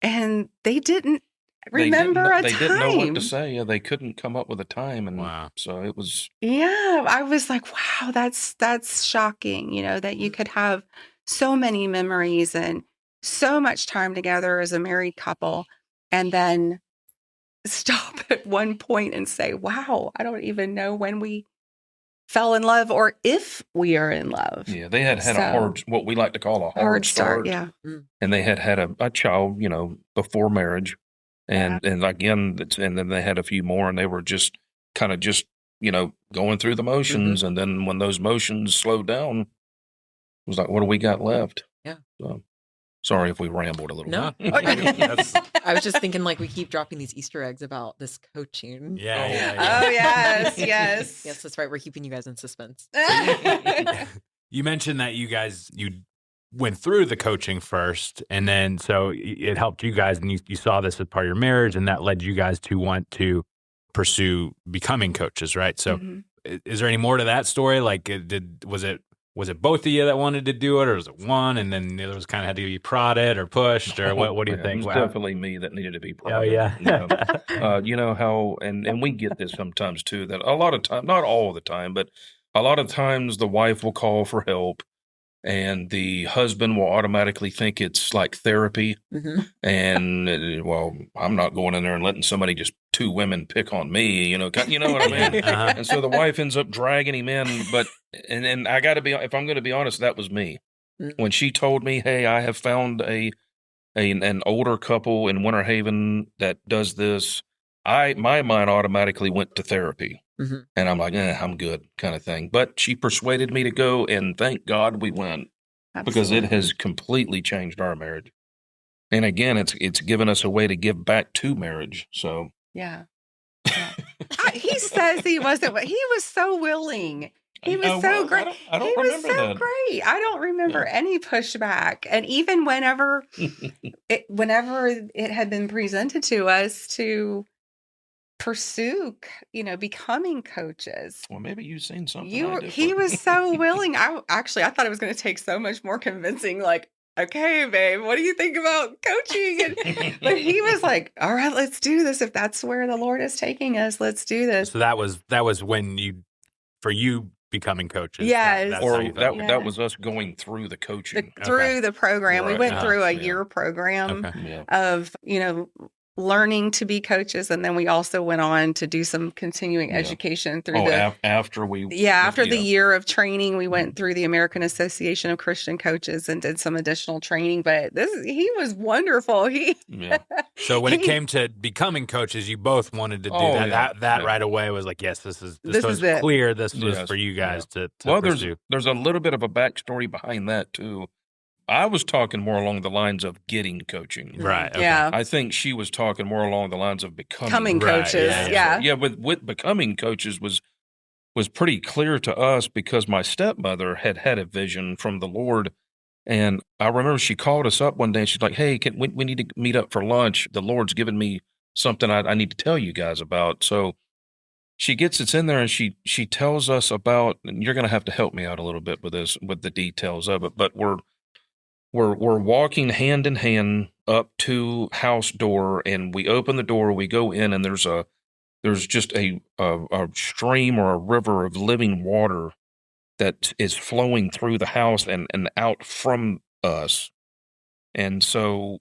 And they didn't remember a time. They didn't know what to say. Yeah, they couldn't come up with a time. And Wow. so it was. Yeah, I was like, wow, that's shocking, that you could have so many memories and so much time together as a married couple, and then stop at one point and say, wow, I don't even know when we fell in love or if we are in love. Yeah, they had a hard, what we like to call a hard start. Yeah. And they had a child, before marriage. And again, and then they had a few more, and they were just kind of going through the motions. And then when those motions slowed down, it was like, what do we got left? Yeah. So, sorry if we rambled a little. No. bit. I was just thinking, like, we keep dropping these Easter eggs about this coaching. Yeah. Oh, yes. Yes. Yes, that's right. We're keeping you guys in suspense. You mentioned that you went through the coaching first, and then so it helped you guys, and you saw this as part of your marriage, and that led you guys to want to pursue becoming coaches, right? So is there any more to that story? Like, was it both of you that wanted to do it, or was it one, and then the other was kind of had to be prodded or pushed, or what do you think? It was definitely me that needed to be prodded. Oh, yeah. You know how, and we get this sometimes too, that a lot of time, not all the time, but a lot of times the wife will call for help, and the husband will automatically think it's like therapy. And, well, I'm not going in there and letting just two women pick on me, you know what I mean? And so the wife ends up dragging him in. But, and I got to be, if I'm going to be honest, that was me. When she told me, hey, I have found an older couple in Winter Haven that does this, my mind automatically went to therapy. And I'm like, I'm good, kind of thing. But she persuaded me to go, and thank God we went. Absolutely. Because it has completely changed our marriage. And again, it's given us a way to give back to marriage. So yeah. He says he wasn't. He was so willing. He was so great. I don't remember that. Great. I don't remember any pushback. And even whenever it had been presented to us to pursue, becoming coaches. Well, maybe you've seen something. He was so willing. I thought it was going to take so much more convincing. Like, okay, babe, what do you think about coaching? But he was like, all right, let's do this. If that's where the Lord is taking us, let's do this. So that was when for you becoming coaches. Yes. That was us going through the coaching. Through the program. Right. We went through a year program of, learning to be coaches, and then we also went on to do some continuing education through after the year of training, we went through the American Association of Christian Coaches and did some additional training. But he was wonderful. So when it came to becoming coaches, you both wanted to do that right away. Was like, yes, this was clear. This was for you guys to pursue. There's a little bit of a backstory behind that too. I was talking more along the lines of getting coaching. Right. Okay. Yeah. I think she was talking more along the lines of becoming coaches. Yeah. With becoming coaches was pretty clear to us because my stepmother had a vision from the Lord. And I remember she called us up one day and she's like, hey, we need to meet up for lunch. The Lord's given me something I need to tell you guys about. So she gets us in there and she tells us about, and you're going to have to help me out a little bit with this, with the details of it, but we're walking hand in hand up to house door, and we open the door, we go in, and there's just a stream or a river of living water that is flowing through the house and out from us. And so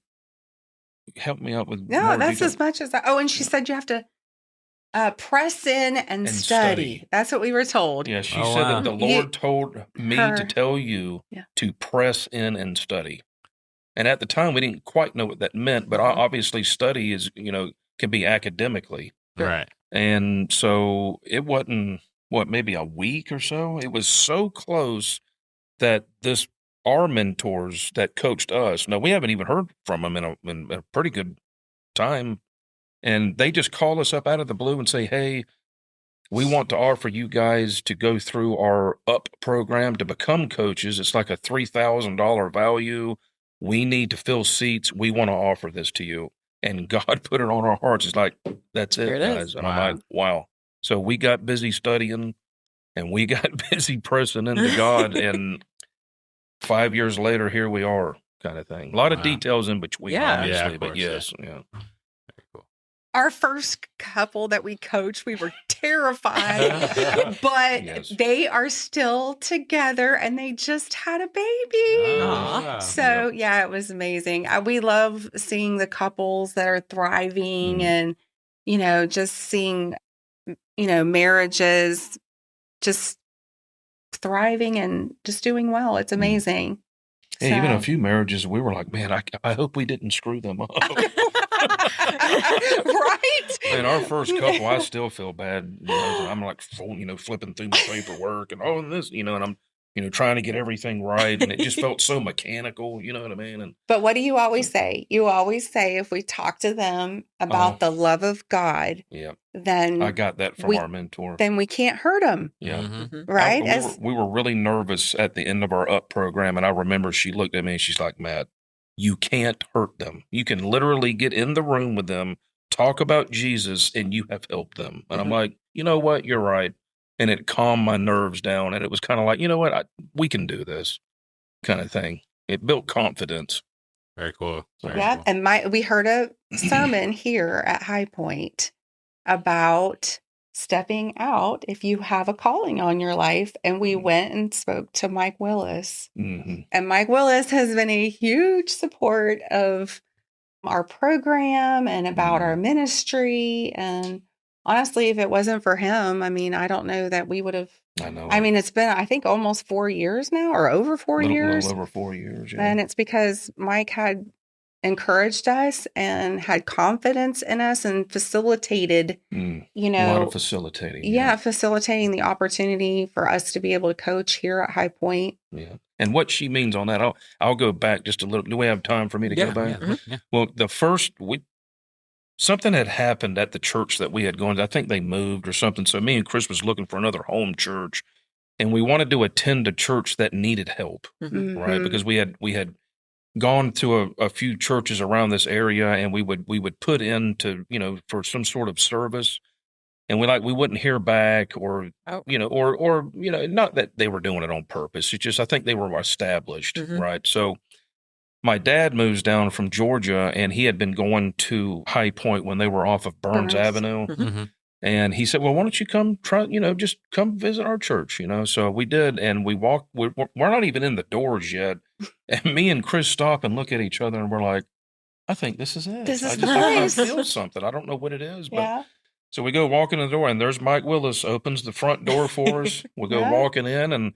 help me out with more that's detail. as much as and she said you have to press in and study. That's what we were told. Yeah, she said that the Lord told me to tell you to press in and study. And at the time, we didn't quite know what that meant, but obviously study is, can be academically. Right. And so it wasn't, maybe a week or so? It was so close that our mentors that coached us, now we haven't even heard from them in a pretty good time. And they just call us up out of the blue and say, hey, we want to offer you guys to go through our UP program to become coaches. It's like a $3,000 value. We need to fill seats. We want to offer this to you. And God put it on our hearts. It's like, that's it, guys. And I'm like, wow. So we got busy studying and we got busy pressing into God. And 5 years later, here we are, kind of thing. A lot of details in between, obviously, but yes. Yeah. Our first couple that we coached, we were terrified, but they are still together and they just had a baby. So it was amazing. We love seeing the couples that are thriving and, just seeing, marriages just thriving and just doing well. It's amazing. Yeah, even a few marriages, we were like, man, I hope we didn't screw them up. Right? Man, our first couple, I still feel bad. I'm like, flipping through my paperwork and all this, and I'm, trying to get everything right. And it just felt so mechanical, you know what I mean? And But what do you always say? You always say if we talk to them about the love of God, yeah, then I got that from our mentor. Then we can't hurt them. Yeah. Right? We were really nervous at the end of our UP program. And I remember she looked at me and she's like, Matt, you can't hurt them. You can literally get in the room with them, talk about Jesus, and you have helped them. And I'm like, you know what? You're right. And it calmed my nerves down. And it was kind of like, you know what? We can do this kind of thing. It built confidence. Very cool. Very cool. And we heard a sermon here at HighPoint about stepping out if you have a calling on your life. And we went and spoke to Mike Willis. Mm-hmm. And Mike Willis has been a huge support of our program and about our ministry. And honestly, if it wasn't for him, I mean, I don't know that we would have. I know. I mean, it's been, I think, almost 4 years now, or over 4 years. A little over 4 years, yeah. And it's because Mike had encouraged us and had confidence in us and facilitated, a lot of facilitating. Yeah, facilitating the opportunity for us to be able to coach here at HighPoint. Yeah. And what she means on that, I'll go back just a little. Do we have time for me to go back? Yeah. Well, something had happened at the church that we had gone to. I think they moved or something. So me and Chris was looking for another home church, and we wanted to attend a church that needed help, right? Because we had gone to a few churches around this area, and we would put into, for some sort of service, and we wouldn't hear back, or not that they were doing it on purpose. It's just, I think they were established, right? So my dad moves down from Georgia, and he had been going to HighPoint when they were off of Burns Avenue. And he said, well, why don't you come try, just come visit our church, So we did, and we walked, we're not even in the doors yet. And me and Chris stop and look at each other, and we're like, I think this is it. This is nice. I feel something. I don't know what it is, but so we go walking in the door, and there's Mike Willis, opens the front door for us. We go walking in, and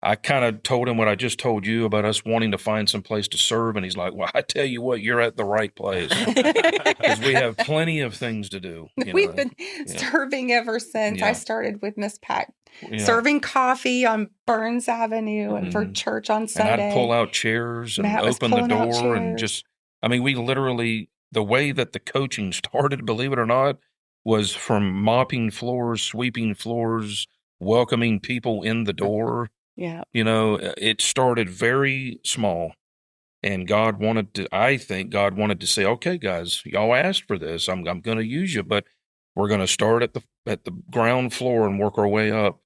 I kind of told him what I just told you about us wanting to find some place to serve. And he's like, well, I tell you what, you're at the right place, because we have plenty of things to do. We've been serving ever since. I started with Miss Pat, serving coffee on Burns Avenue and for church on Sunday. And I'd pull out chairs and open the door and just, we literally, the way that the coaching started, believe it or not, was from mopping floors, sweeping floors, welcoming people in the door. Yeah. It started very small, and I think God wanted to say, okay, guys, y'all asked for this. I'm going to use you, but we're going to start at the ground floor and work our way up,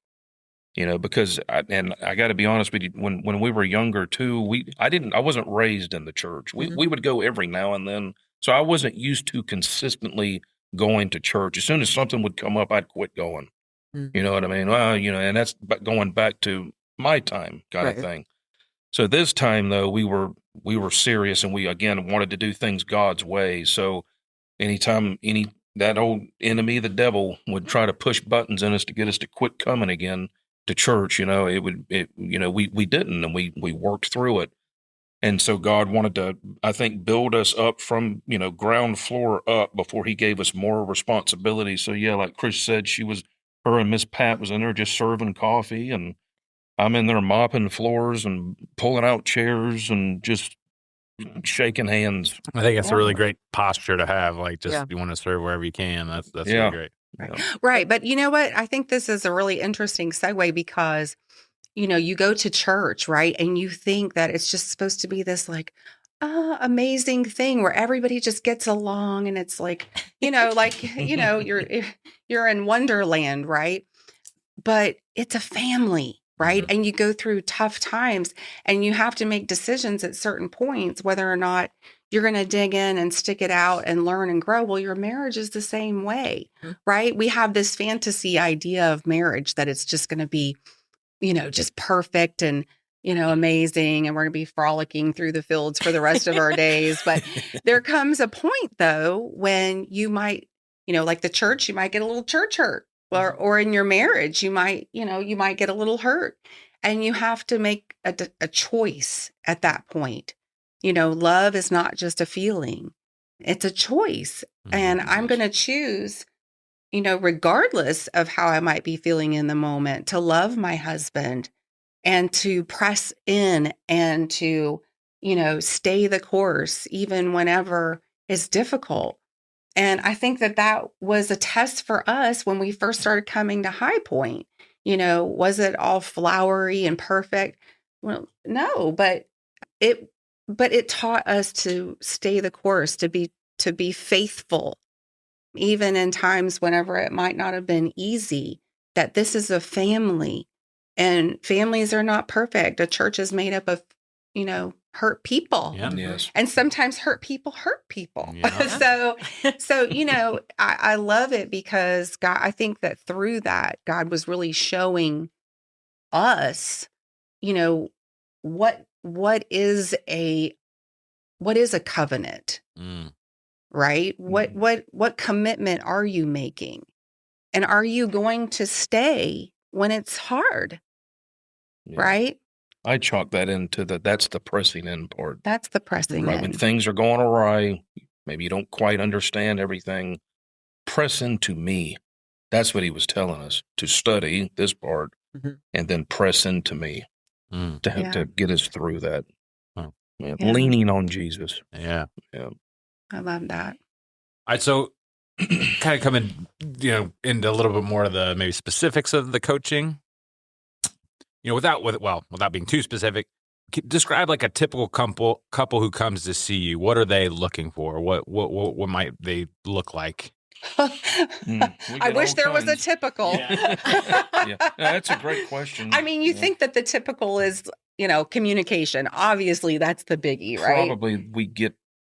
because I got to be honest with you, when we were younger too, I wasn't raised in the church. We would go every now and then. So I wasn't used to consistently going to church. As soon as something would come up, I'd quit going. You know what I mean? Well, and that's going back to my time kind of thing. So this time though, we were serious, and we again wanted to do things God's way. So anytime that old enemy, the devil, would try to push buttons in us to get us to quit coming again to church, we didn't, and we worked through it. And so God wanted to, I think, build us up from, ground floor up before he gave us more responsibility. So yeah, like Chris said, her and Miss Pat was in there just serving coffee, and I'm in there mopping floors and pulling out chairs and just shaking hands. I think that's a really great posture to have. Like, you want to serve wherever you can. That's really great. Right. But you know what? I think this is a really interesting segue, because, you go to church, right? And you think that it's just supposed to be this amazing thing where everybody just gets along, and it's like, you're in Wonderland, right? But it's a family. Right. And you go through tough times, and you have to make decisions at certain points, whether or not you're going to dig in and stick it out and learn and grow. Well, your marriage is the same way, right? We have this fantasy idea of marriage that it's just going to be, just perfect and, amazing. And we're going to be frolicking through the fields for the rest of our days. But there comes a point, though, when you might, like the church, you might get a little church hurt. or in your marriage, you might get a little hurt, and you have to make a choice at that point. Love is not just a feeling. It's a choice. And I'm going to choose, regardless of how I might be feeling in the moment, to love my husband and to press in and to, stay the course, even whenever it's difficult. And I think that was a test for us when we first started coming to HighPoint. Was it all flowery and perfect? Well, no, but it taught us to stay the course, to be faithful, even in times whenever it might not have been easy, that this is a family, and families are not perfect. A church is made up of, hurt people. Yeah. Yes. And sometimes hurt people hurt people. Yeah. So, I love it because I think that through that, God was really showing us, what is a covenant, right? What commitment are you making? And are you going to stay when it's hard? Yeah. Right? I chalk that into that's the pressing in part. That's the pressing Right. in. When things are going awry, maybe you don't quite understand everything, press into me. That's what he was telling us, to study this part and then press into me to get us through that. Oh. Yeah. Leaning on Jesus. Yeah. I love that. All right, so kind of coming, into a little bit more of the maybe specifics of the coaching. Without being too specific, describe like a typical couple who comes to see you. What are they looking for? What might they look like? I wish there was a typical. Yeah, that's a great question. I mean, you think that the typical is, communication. Obviously, that's the biggie, right? Probably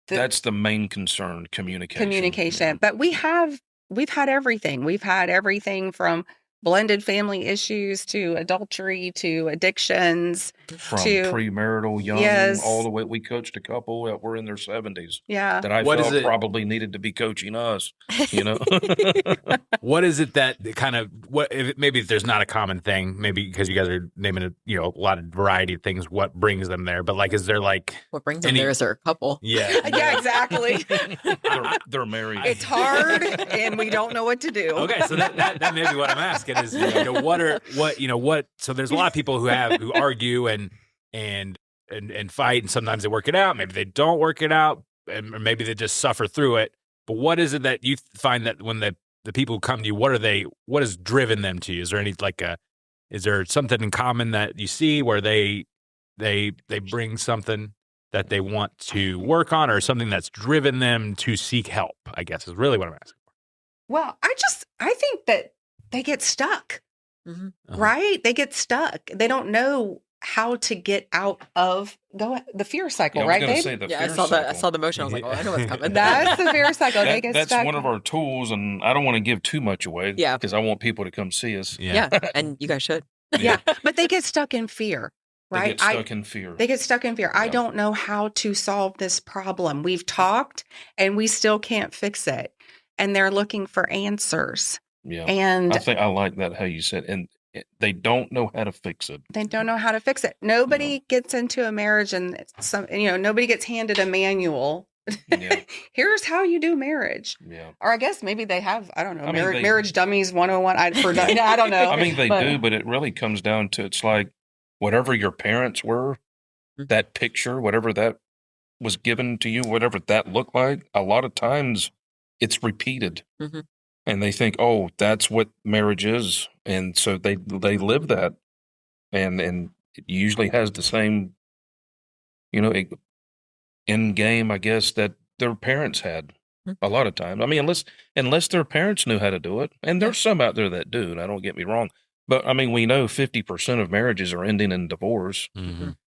that's the main concern, communication. Yeah. But we've had everything. We've had everything from blended family issues to adultery to addictions, from to premarital, young, all the way. We coached a couple that were in their 70s. Yeah. That I felt probably needed to be coaching us. What is it that kind of maybe there's not a common thing, maybe because you guys are naming a lot of variety of things. What brings them there? But like, is there like what brings them there? Is there a couple? Yeah. Yeah, exactly. They're married. It's hard, and we don't know what to do. Okay, so that may be what I'm asking is so there's a lot of people who argue and fight, and sometimes they work it out, maybe they don't work it out, or maybe they just suffer through it. But what is it that you find that when the people who come to you, what has driven them to you? Is there any is there something in common that you see where they bring something that they want to work on, or something that's driven them to seek help, I guess is really what I'm asking. Well, I think that they get stuck, right? They get stuck. They don't know how to get out of the fear cycle, right, babe? I saw the motion. I was like, I know what's coming. That's the fear cycle. They get that's stuck. one of our tools, and I don't want to give too much away because I want people to come see us. Yeah, and you guys should. Yeah, but they get stuck in fear. Right? They get stuck in fear. They get stuck in fear. I don't know how to solve this problem. We've talked and we still can't fix it. And they're looking for answers. Yeah. And I think I like that how you said, and they don't know how to fix it. They don't know how to fix it. Nobody gets into a marriage and nobody gets handed a manual. Yeah. Here's how you do marriage. Yeah. Or I guess maybe they have, I don't know, marriage dummies 101. I don't know. I mean, they do, but it really comes down to, it's like, whatever your parents were, that picture, whatever that was given to you, whatever that looked like, a lot of times it's repeated. And they think, oh, that's what marriage is. And so they live that. And it usually has the same, end game, I guess, that their parents had a lot of times. I mean, unless their parents knew how to do it. And there's some out there that do, and I don't get me wrong. But, I mean, we know 50% of marriages are ending in divorce.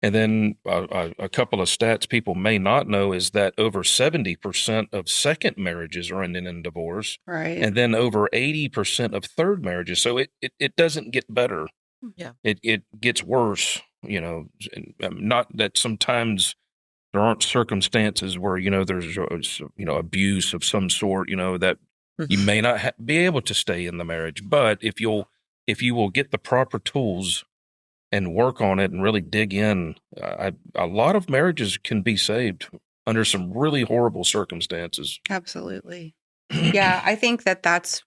And then a couple of stats people may not know is that over 70% of second marriages are ending in divorce. Right. And then over 80% of third marriages. So it doesn't get better. Yeah. It gets worse, not that sometimes there aren't circumstances where, there's, abuse of some sort, that You may not be able to stay in the marriage, but if you will get the proper tools and work on it and really dig in, a lot of marriages can be saved under some really horrible circumstances. Absolutely. Yeah, I think that's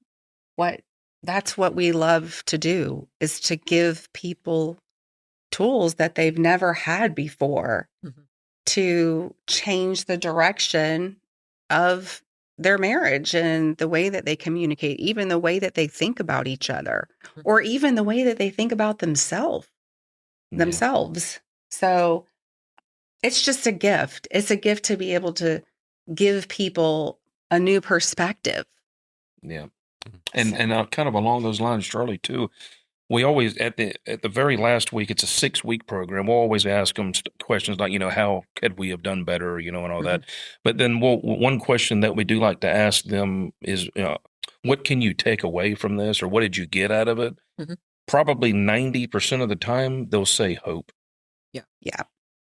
what we love to do, is to give people tools that they've never had before to change the direction of their marriage and the way that they communicate, even the way that they think about each other, or even the way that they think about themselves. So it's just a gift. It's a gift to be able to give people a new perspective. Yeah. And kind of along those lines, Charlie, too, we always, at the very last week, it's a 6-week program. We'll always ask them questions like, how could we have done better, and all that. But then one question that we do like to ask them is, what can you take away from this, or what did you get out of it? Probably 90% of the time, they'll say hope. Yeah.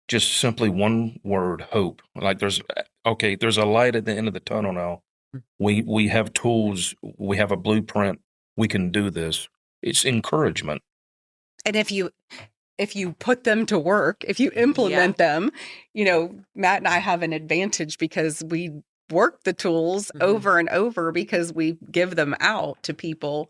Just simply one word, hope. Like there's a light at the end of the tunnel now. We have tools. We have a blueprint. We can do this. It's encouragement. And if you put them to work, if you implement them, Matt and I have an advantage because we work the tools over and over because we give them out to people.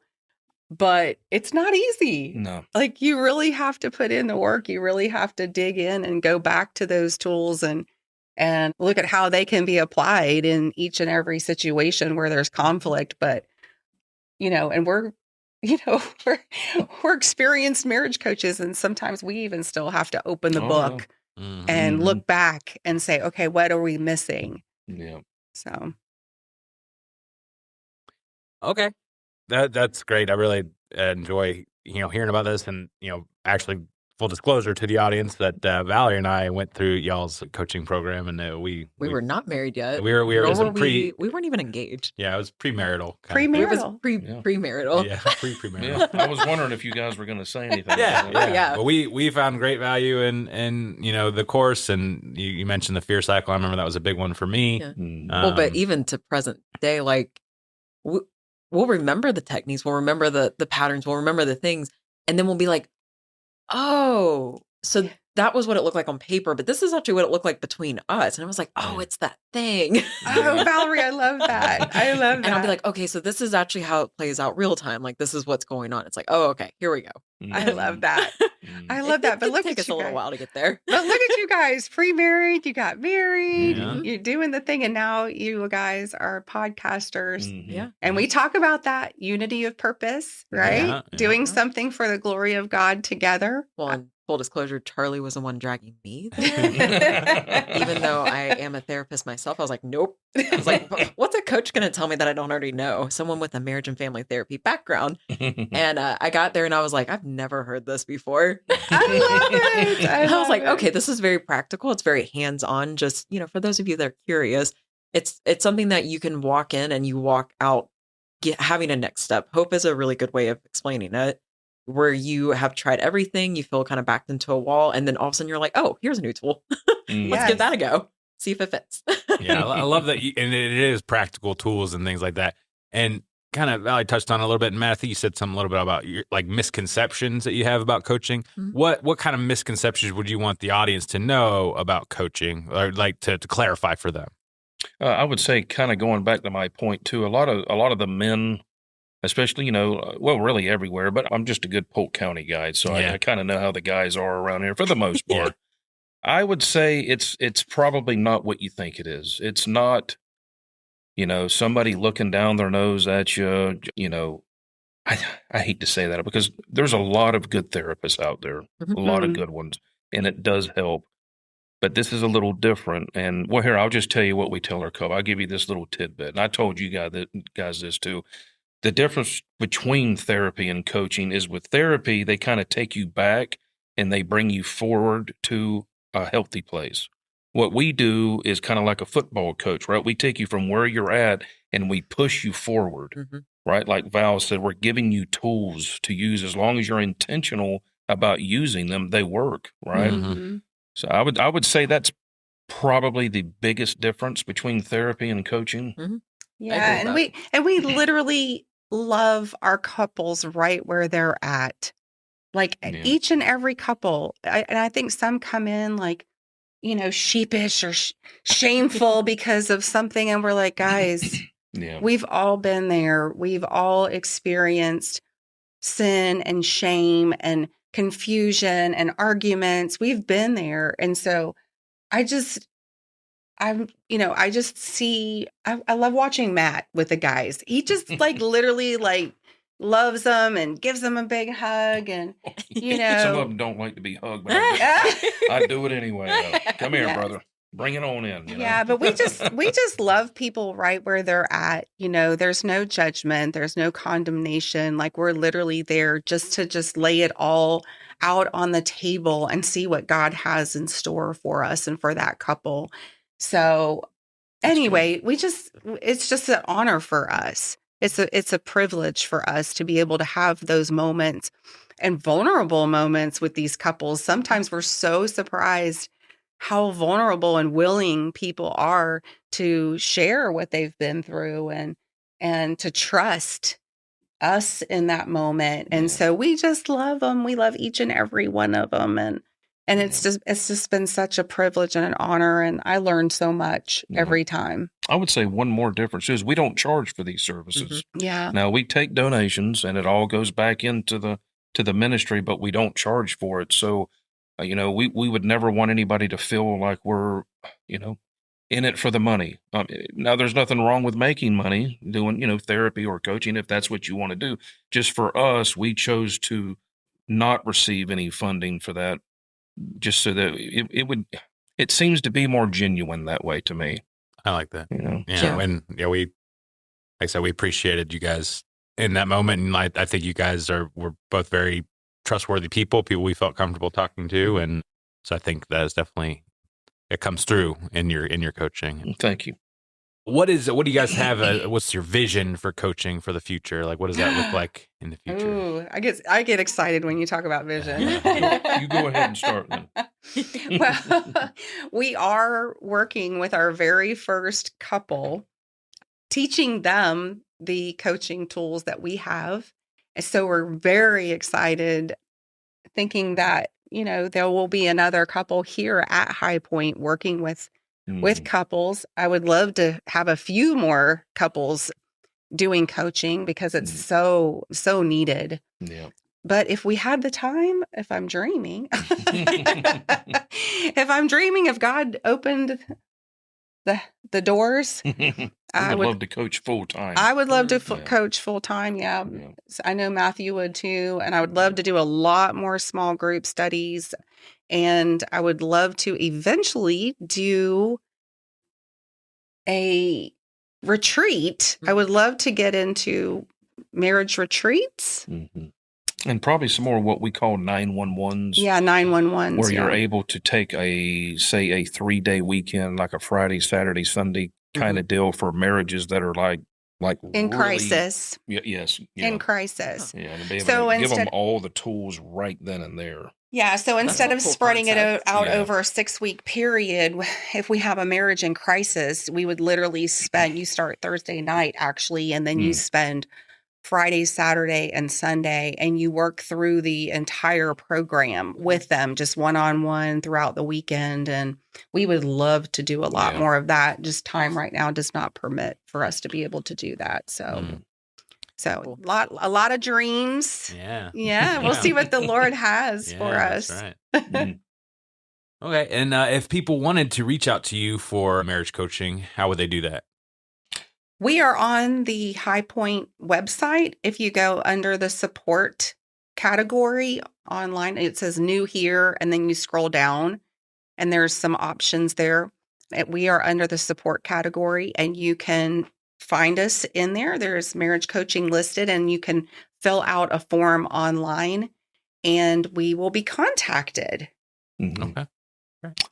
But it's not easy. No. Like, you really have to put in the work. You really have to dig in and go back to those tools and look at how they can be applied in each and every situation where there's conflict. But, and we're experienced marriage coaches, and sometimes we even still have to open the book and look back and say, okay, what are we missing? Yeah. So. Okay. That's great. I really enjoy, hearing about this, and, actually, full disclosure to the audience that Valerie and I went through y'all's coaching program, and we were not married yet. We were we weren't even engaged. Yeah, it was premarital. Premarital. Premarital. Yeah, premarital. Yeah. I was wondering if you guys were going to say anything. Yeah. But we found great value in the course, and you mentioned the fear cycle. I remember that was a big one for me. Yeah. But even to present day, like we'll remember the techniques, we'll remember the patterns, we'll remember the things, and then we'll be like, oh, so that was what it looked like on paper, but this is actually what it looked like between us. And I was like, oh, it's that thing. Oh, Valerie, I love that. I love that. And I'll be like, okay, so this is actually how it plays out real time. Like, this is what's going on. It's like, oh, okay, here we go. I love that. I love that. But look at you guys. It took us a little while to get there. But look at you guys, pre-married, you got married, you're doing the thing, and now you guys are podcasters. Yeah. And we talk about that unity of purpose, right? Yeah. Doing something for the glory of God together. Well, and full disclosure, Charlie was the one dragging me there. Even though I am a therapist myself, I was like, nope. I was like, what's a coach going to tell me that I don't already know? Someone with a marriage and family therapy background. And I got there and I was like, I've never heard this before. I love it. I was like, okay, this is very practical. It's very hands-on. Just, for those of you that are curious, it's something that you can walk in and you walk out having a next step. Hope is a really good way of explaining it, where you have tried everything, you feel kind of backed into a wall, and then all of a sudden you're like, oh, here's a new tool. Let's give that a go. See if it fits. Yeah, I love that. And it is practical tools and things like that. And kind of Valerie touched on it a little bit. And Matt, I think you said something a little bit about your misconceptions that you have about coaching. What kind of misconceptions would you want the audience to know about coaching, or to clarify for them? I would say, kind of going back to my point too, a lot of the men, especially, really everywhere, but I'm just a good Polk County guy, so I kind of know how the guys are around here for the most part. I would say it's probably not what you think it is. It's not, somebody looking down their nose at you, I hate to say that because there's a lot of good therapists out there, a lot of good ones, and it does help. But this is a little different. And here, I'll just tell you what we tell our couple. I'll give you this little tidbit. And I told you guys this too. The difference between therapy and coaching is with therapy, they kind of take you back and they bring you forward to a healthy place. What we do is kind of like a football coach, right? We take you from where you're at and we push you forward, right? Like Val said, we're giving you tools to use. As long as you're intentional about using them, they work, right? So I would say that's probably the biggest difference between therapy and coaching. Yeah, agree with and we literally love our couples right where they're at. Like Yeah. each and every couple, and I think some come in like, sheepish or shameful because of something, and we're like, guys, Yeah. we've all been there. We've all experienced sin and shame and confusion and arguments. We've been there, and so I just I just see, I love watching Matt with the guys. He just like literally like loves them and gives them a big hug. And, Some of them don't like to be hugged, but I do it anyway. Though. Come here, Yes. brother. Bring it on in. Yeah, but we just love people right where they're at. There's no judgment, there's no condemnation. Like we're literally there just to just lay it all out on the table and see what God has in store for us and for that couple. So anyway, it's just an honor for us. It's a privilege for us to be able to have those moments and vulnerable moments with these couples. Sometimes we're so surprised how vulnerable and willing people are to share what they've been through and to trust us in that moment. And so we just love them. We love each and every one of them. And it's just been such a privilege and an honor. And I learned so much every time. I would say one more difference is we don't charge for these services. Yeah. Now we take donations and it all goes back into the ministry, but we don't charge for it. So, we would never want anybody to feel like we're, in it for the money. Now there's nothing wrong with making money, doing, therapy or coaching, if that's what you want to do. Just for us, we chose to not receive any funding for that, just so that it seems to be more genuine that way to me. I like that. So. And like I said, we appreciated you guys in that moment. And I think you guys were both very trustworthy people we felt comfortable talking to. And so I think that is definitely, it comes through in your coaching. Thank you. What do you guys have? What's your vision for coaching for the future? Like, what does that look like in the future? Ooh, I get excited when you talk about vision. You go ahead and start then. Well, we are working with our very first couple, teaching them the coaching tools that we have. And so we're very excited, thinking that, there will be another couple here at HighPoint working with couples. I would love to have a few more couples doing coaching because it's so needed. Yeah. But if we had the time, if I'm dreaming, if God opened the doors, I would love to coach full time. I would love to coach full time. Yeah. So I know Matthew would too. And I would love to do a lot more small group studies. And I would love to eventually do a retreat. I would love to get into marriage retreats. And probably some more what we call 911s. Yeah, 911s. Where you're able to take a 3-day weekend, like a Friday, Saturday, Sunday kind of deal for marriages that are like in really, crisis. Yes. In crisis. Yeah, and be able So to give them all the tools right then and there. Yeah, so instead of spreading it out over a 6-week period, if we have a marriage in crisis, we would literally you start Thursday night actually, and then you spend Friday, Saturday, and Sunday, and you work through the entire program with them, just one-on-one throughout the weekend. And we would love to do a lot more of that. Just time right now does not permit for us to be able to do that. So, cool. a lot of dreams. Yeah. We'll see what the Lord has for us. That's right. Okay. And if people wanted to reach out to you for marriage coaching, how would they do that? We are on the HighPoint website. If you go under the support category online, it says new here, and then you scroll down and there's some options there. We are under the support category and you can find us in there. There's marriage coaching listed and you can fill out a form online and we will be contacted. Okay.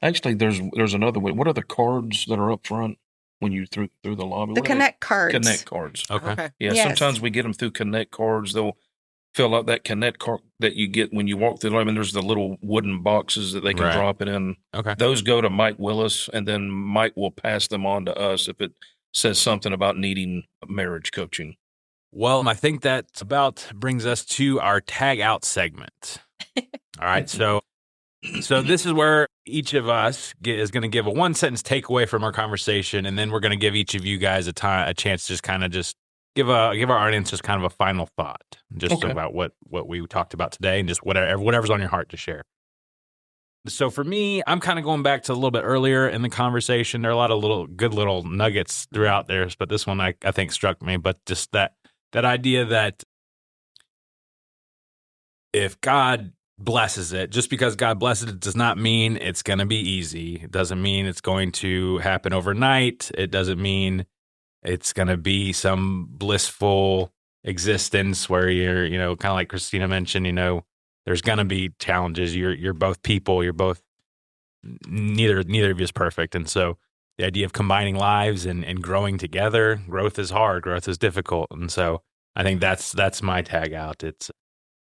Actually, there's another way. What are the cards that are up front? When you through the lobby, the Connect cards. Connect cards. Okay. Yeah. Yes. Sometimes we get them through Connect cards. They'll fill out that Connect card that you get when you walk through the lobby. And there's the little wooden boxes that they can drop it in. Okay. Those go to Mike Willis, and then Mike will pass them on to us if says something about needing marriage coaching. Well, I think that about brings us to our tag out segment. All right. So this is where each of us is going to give a one sentence takeaway from our conversation. And then we're going to give each of you guys a chance to just kind of just give our audience just kind of a final thought just about what we talked about today and just whatever's on your heart to share. So for me, I'm kind of going back to a little bit earlier in the conversation. There are a lot of good little nuggets throughout there, but this one I think struck me. But just that idea that if God blesses it, just because God blesses it does not mean it's going to be easy. It doesn't mean it's going to happen overnight. It doesn't mean it's going to be some blissful existence where you're, kind of like Christina mentioned, there's going to be challenges. You're both people. You're both neither of you is perfect. And so the idea of combining lives and growing together, growth is hard. Growth is difficult. And so I think that's my tag out. It's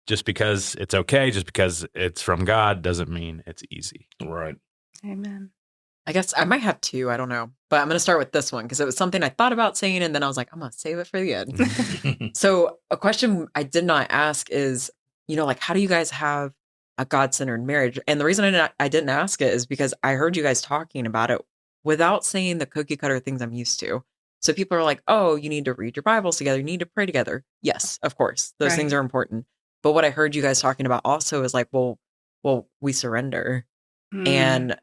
just because it's okay, just because it's from God doesn't mean it's easy. Right. Amen. I guess I might have two. I don't know. But I'm going to start with this one because it was something I thought about saying. And then I was like, I'm going to save it for the end. So a question I did not ask is, like, how do you guys have a God-centered marriage? And the reason I didn't ask it is because I heard you guys talking about it without saying the cookie cutter things I'm used to. So people are like, oh, you need to read your Bibles together. You need to pray together. Yes, of course. Those things are important. But what I heard you guys talking about also is like, well, we surrender and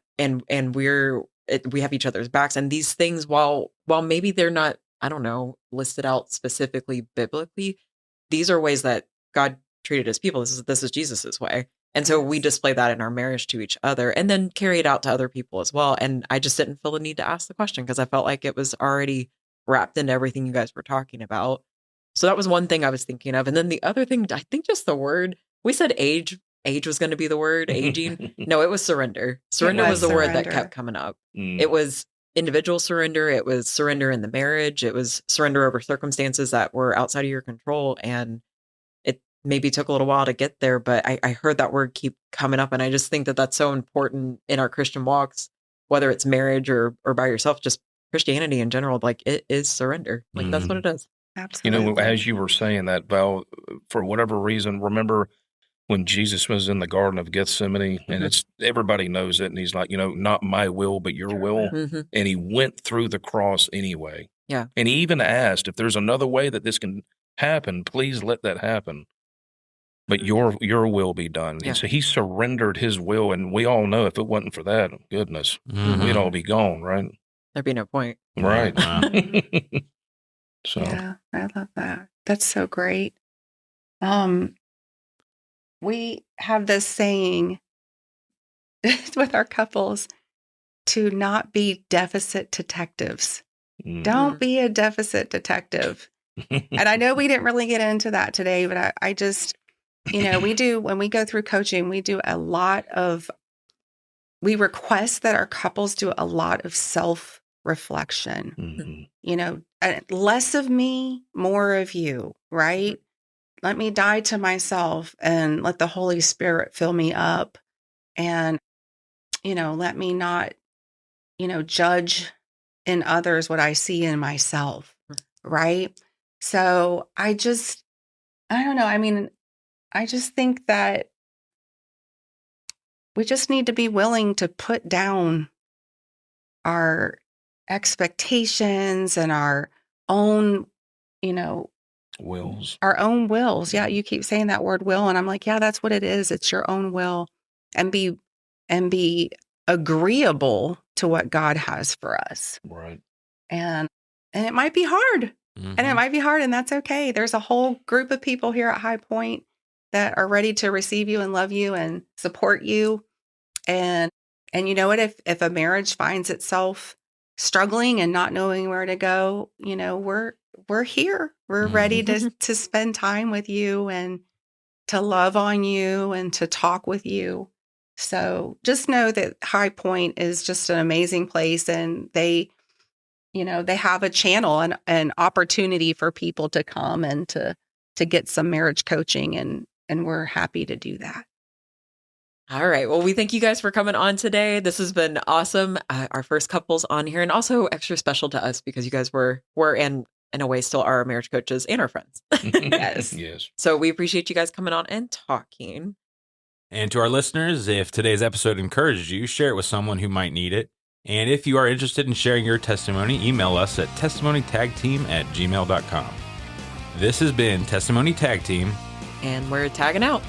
we have each other's backs. And these things, while maybe they're not, I don't know, listed out specifically biblically, these are ways that God treated his people. This is Jesus's way. And so we display that in our marriage to each other and then carry it out to other people as well. And I just didn't feel the need to ask the question because I felt like it was already wrapped into everything you guys were talking about. So that was one thing I was thinking of. And then the other thing, I think just the word, we said age was going to be the word, aging. No, it was surrender. Surrender was the word that kept coming up. It was individual surrender. It was surrender in the marriage. It was surrender over circumstances that were outside of your control. And it maybe took a little while to get there, but I heard that word keep coming up. And I just think that that's so important in our Christian walks, whether it's marriage or by yourself, just Christianity in general, like it is surrender. Like that's what it is. Absolutely. As you were saying that, Val, for whatever reason, remember when Jesus was in the Garden of Gethsemane, and it's everybody knows it, and he's like, not my will, but your will. And he went through the cross anyway. Yeah. And he even asked, if there's another way that this can happen, please let that happen. But your will be done. Yeah. And so he surrendered his will, and we all know if it wasn't for that, goodness, we'd all be gone, right? There'd be no point. Right. So yeah, I love that. That's so great. We have this saying with our couples to not be deficit detectives. Don't be a deficit detective. And I know we didn't really get into that today, but I just, we do, when we go through coaching, we request that our couples do a lot of self-reflection. Less of me, more of you, right? Let me die to myself and let the Holy Spirit fill me up. And, let me not, judge in others what I see in myself, right? So I don't know. I mean, I just think that we just need to be willing to put down our expectations and our own, wills. Our own wills. Yeah, you keep saying that word will, and I'm like, yeah, that's what it is. It's your own will, and be agreeable to what God has for us. Right. And it might be hard. And it might be hard, and that's okay. There's a whole group of people here at HighPoint that are ready to receive you and love you and support you. And you know what? If a marriage finds itself struggling and not knowing where to go, we're here. We're ready to spend time with you and to love on you and to talk with you. So just know that HighPoint is just an amazing place, and they have a channel and an opportunity for people to come and to get some marriage coaching, and we're happy to do that. All right. Well, we thank you guys for coming on today. This has been awesome. Our first couples on here, and also extra special to us because you guys were and in a way still are our marriage coaches and our friends. Yes. Yes. So we appreciate you guys coming on and talking. And to our listeners, if today's episode encouraged you, share it with someone who might need it. And if you are interested in sharing your testimony, email us at testimonytagteam@gmail.com. This has been Testimony Tag Team. And we're tagging out.